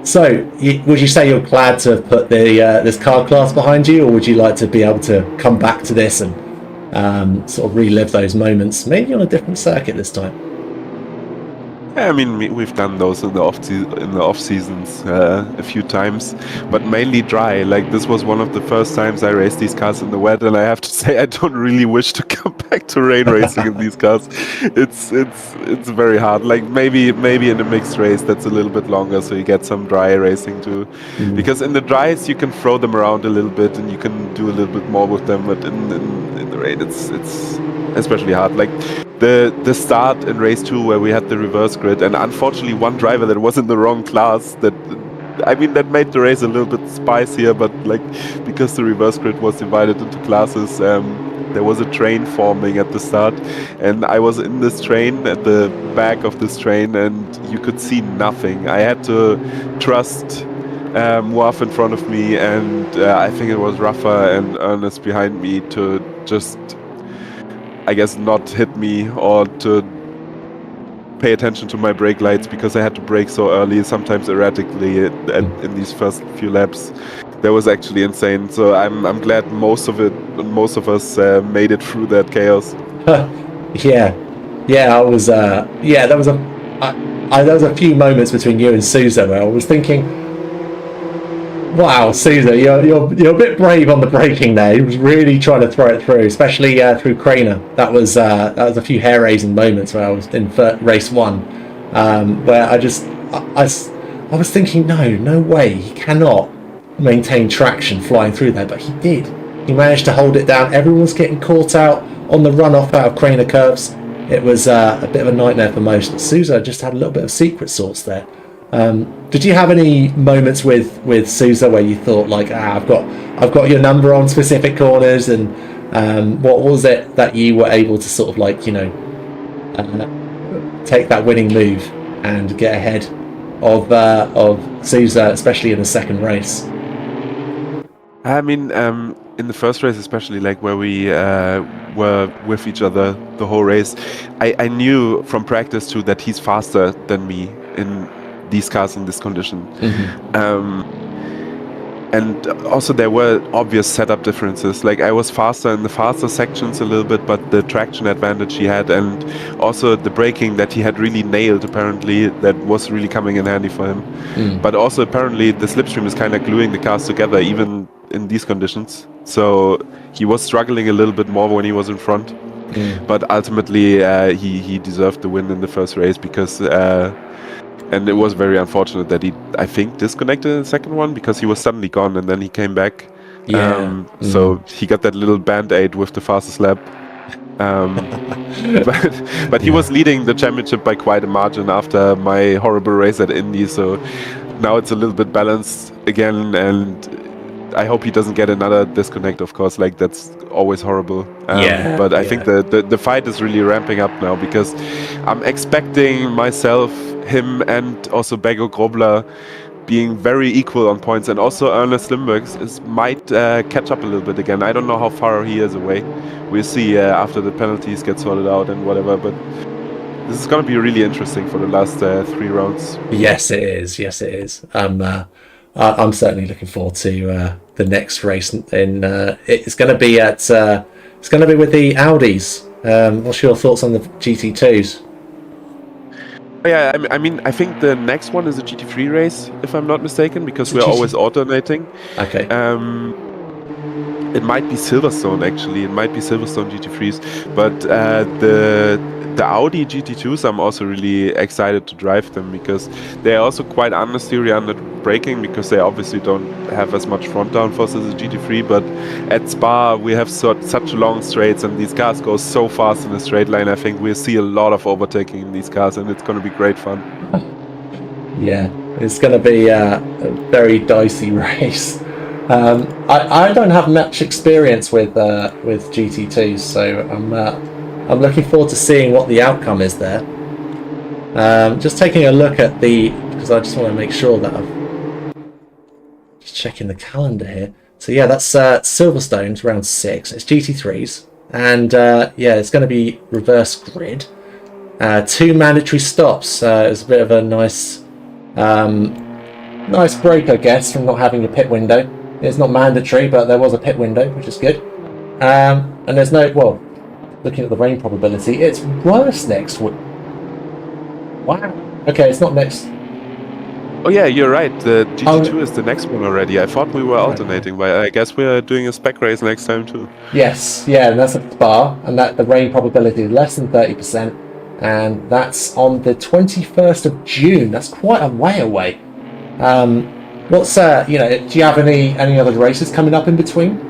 So, would you say you're glad to have put the this car class behind you, or would you like to be able to come back to this and sort of relive those moments, maybe on a different circuit this time? I mean, we've done those in the off seasons a few times, but mainly dry. Like, this was one of the first times I raced these cars in the wet, and I have to say I don't really wish to come back to rain racing in these cars. It's very hard. Like, maybe in a mixed race that's a little bit longer, so you get some dry racing too. Because in the dries you can throw them around a little bit and you can do a little bit more with them, but in the rain it's especially hard. Like the start in race 2 where we had the reverse grid, and unfortunately one driver that was in the wrong class, that made the race a little bit spicier, but like, because the reverse grid was divided into classes, there was a train forming at the start, and I was in this train, at the back of this train, and you could see nothing. I had to trust Muaf in front of me, and I think it was Rafa and Ernest behind me, to just, I guess, not hit me, or to pay attention to my brake lights, because I had to brake so early, sometimes erratically, in these first few laps. That was actually insane. So I'm glad most of us made it through that chaos. Yeah, I was. There was a few moments between you and Sousa where I was thinking, wow, Sousa, you're a bit brave on the braking there. He was really trying to throw it through, especially through Craner. That was a few hair-raising moments where I was in race 1, where I was thinking, no way, he cannot maintain traction flying through there, but he did. He managed to hold it down. Everyone was getting caught out on the run-off out of Craner curves. It was a bit of a nightmare for most. Sousa just had a little bit of secret sauce there. Did you have any moments with Sousa where you thought, like, I've got your number on specific corners, and what was it that you were able to sort of, like, take that winning move and get ahead of Sousa, especially in the second race? I mean, in the first race especially, like, where we were with each other the whole race, I knew from practice too that he's faster than me in these cars in this condition. And also there were obvious setup differences. Like, I was faster in the faster sections a little bit, but the traction advantage he had, and also the braking that he had really nailed, apparently, that was really coming in handy for him. But also apparently the slipstream is kind of gluing the cars together even in these conditions. So he was struggling a little bit more when he was in front. But ultimately he deserved the win in the first race, because and it was very unfortunate that he, I think, disconnected in the second one, because he was suddenly gone and then he came back. So he got that little band-aid with the fastest lap. But he was leading the championship by quite a margin after my horrible race at Indy. So now it's a little bit balanced again, and I hope he doesn't get another disconnect, of course. Like, that's always horrible. But I think the fight is really ramping up now, because I'm expecting myself, him, and also Bego Grobler being very equal on points, and also Ernest Limburg might catch up a little bit again. I don't know how far he is away. We'll see after the penalties get sorted out and whatever, but this is going to be really interesting for the last 3 rounds. Yes, it is. Yes, it is. I'm certainly looking forward to the next race. It's going to be at it's going to be with the Audis. What's your thoughts on the GT2s? Yeah, I mean, I think the next one is a GT3 race, if I'm not mistaken, because we're always alternating. Okay. It might be Silverstone, actually. It might be Silverstone GT3s. But the Audi GT2s, I'm also really excited to drive them, because they're also quite understeery under braking, because they obviously don't have as much front downforce as a GT3. But at Spa, we have such long straights, and these cars go so fast in a straight line. I think we'll see a lot of overtaking in these cars, and it's going to be great fun. Yeah, it's going to be a very dicey race. I don't have much experience with GT2s, so I'm looking forward to seeing what the outcome is there. Just taking a look at because I just want to make sure that I'm just checking the calendar here. So yeah, that's Silverstone's round 6. It's GT3s, and yeah, it's going to be reverse grid. 2 mandatory stops. It's a bit of a nice break, I guess, from not having a pit window. It's not mandatory, but there was a pit window, which is good. And there's looking at the rain probability, it's worse next week. Wow. Okay, it's not next. Oh yeah, you're right. The GT2 is the next one already. I thought we were alternating, but I guess we're doing a spec race next time too. Yes, yeah, and that's at Spa, and that the rain probability is less than 30%, and that's on the 21st of June. That's quite a way away. What's do you have any other races coming up in between?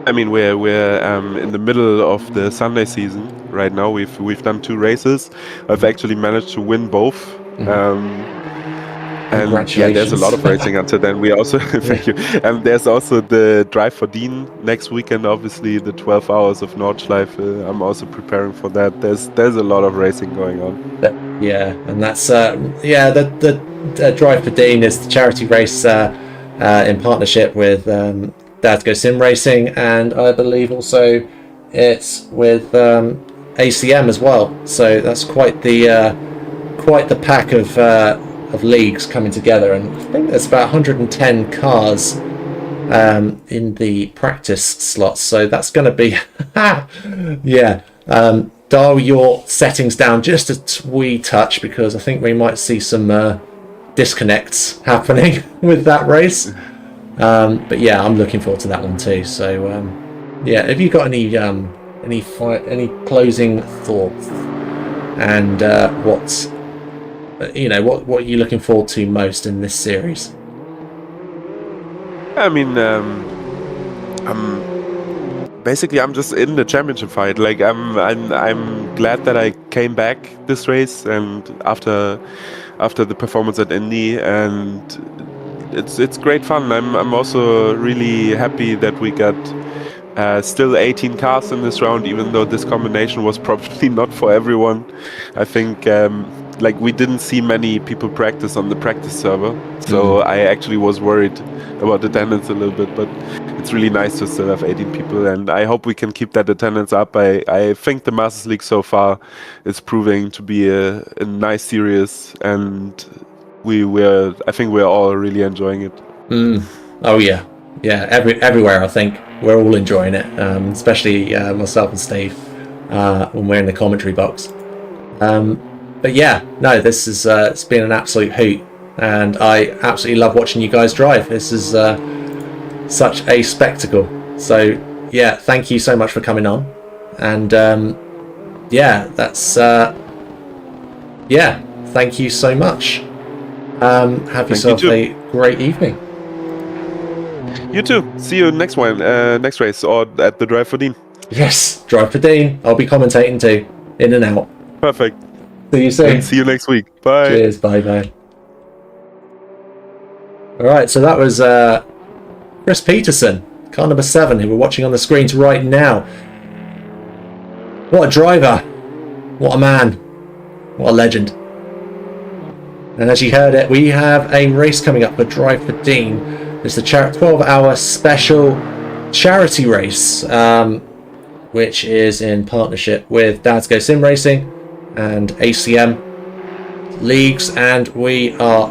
I mean, we're in the middle of the Sunday season right now. We've done 2 races. I've actually managed to win both. And yeah, there's a lot of racing until then. We also thank you. And there's also the Drive for Dean next weekend. Obviously, the 12 hours of Nordschleife. I'm also preparing for that. There's a lot of racing going on. Yeah, and that's the Drive for Dean is the charity race in partnership with Dadgo Sim Racing, and I believe also it's with ACM as well. So that's quite the pack of leagues coming together, and I think there's about 110 cars in the practice slots. So that's going to be yeah. Dial your settings down just a wee touch, because I think we might see some disconnects happening with that race. But yeah, I'm looking forward to that one too. So yeah, have you got any closing thoughts, and what are you looking forward to most in this series? I mean, I'm just in the championship fight. Like I'm glad that I came back this race, and after the performance at Indy, and it's great fun. I'm also really happy that we got still 18 cars in this round, even though this combination was probably not for everyone. I think we didn't see many people practice on the practice server, so I actually was worried about attendance a little bit, but it's really nice to still have 18 people, and I hope we can keep that attendance up. I think the Masters League so far is proving to be a nice series, and I think we're all really enjoying it. Oh yeah, everywhere. I think we're all enjoying it, especially myself and Steve when we're in the commentary box. But yeah, no, this is it's been an absolute hoot, and I absolutely love watching you guys drive. This is such a spectacle. So yeah, thank you so much for coming on, and yeah, that's thank you so much. Have yourself a great evening. You too. See you next next race, or at the Drive for Dean. Yes, Drive for Dean. I'll be commentating too, in and out. Perfect. See you soon. And see you next week. Bye. Cheers. Bye. All right, so that was Chris Peterson, car number 7, who we're watching on the screens right now. What a driver! What a man! What a legend! And as you heard it, we have a race coming up for Drive for Dean. It's the 12-hour special charity race, which is in partnership with Dads Go Sim Racing and ACM Leagues, and we are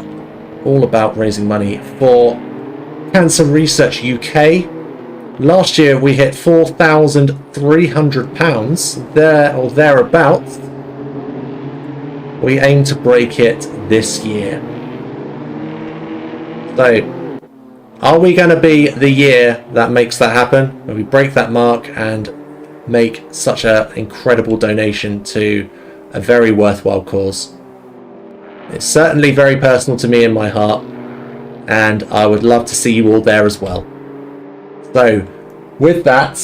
all about raising money for Cancer Research UK. Last year we hit £4,300 there or thereabouts. We aim to break it this year. So, are we going to be the year that makes that happen? When we break that mark and make such an incredible donation to a very worthwhile cause? It's certainly very personal to me in my heart, and I would love to see you all there as well. So, with that,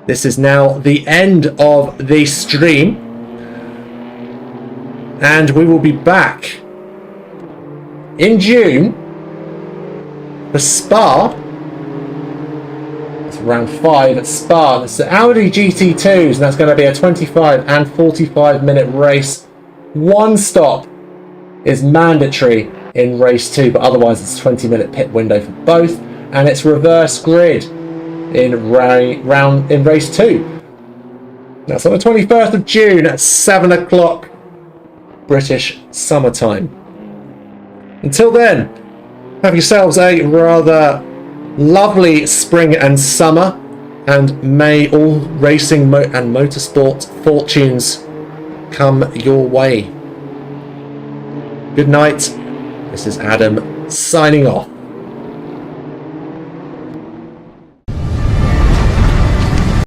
this is now the end of the stream, and we will be back in June for Spa. It's round 5 at Spa. It's the Audi GT2s, and that's going to be a 25 and 45 minute race. One stop is mandatory in race 2, but otherwise it's a 20-minute pit window for both, and it's reverse grid in race 2. That's on the 21st of June at 7 o'clock British summertime. Until then, have yourselves a rather lovely spring and summer, and may all racing and motorsport fortunes come your way. Good night. This is Adam signing off.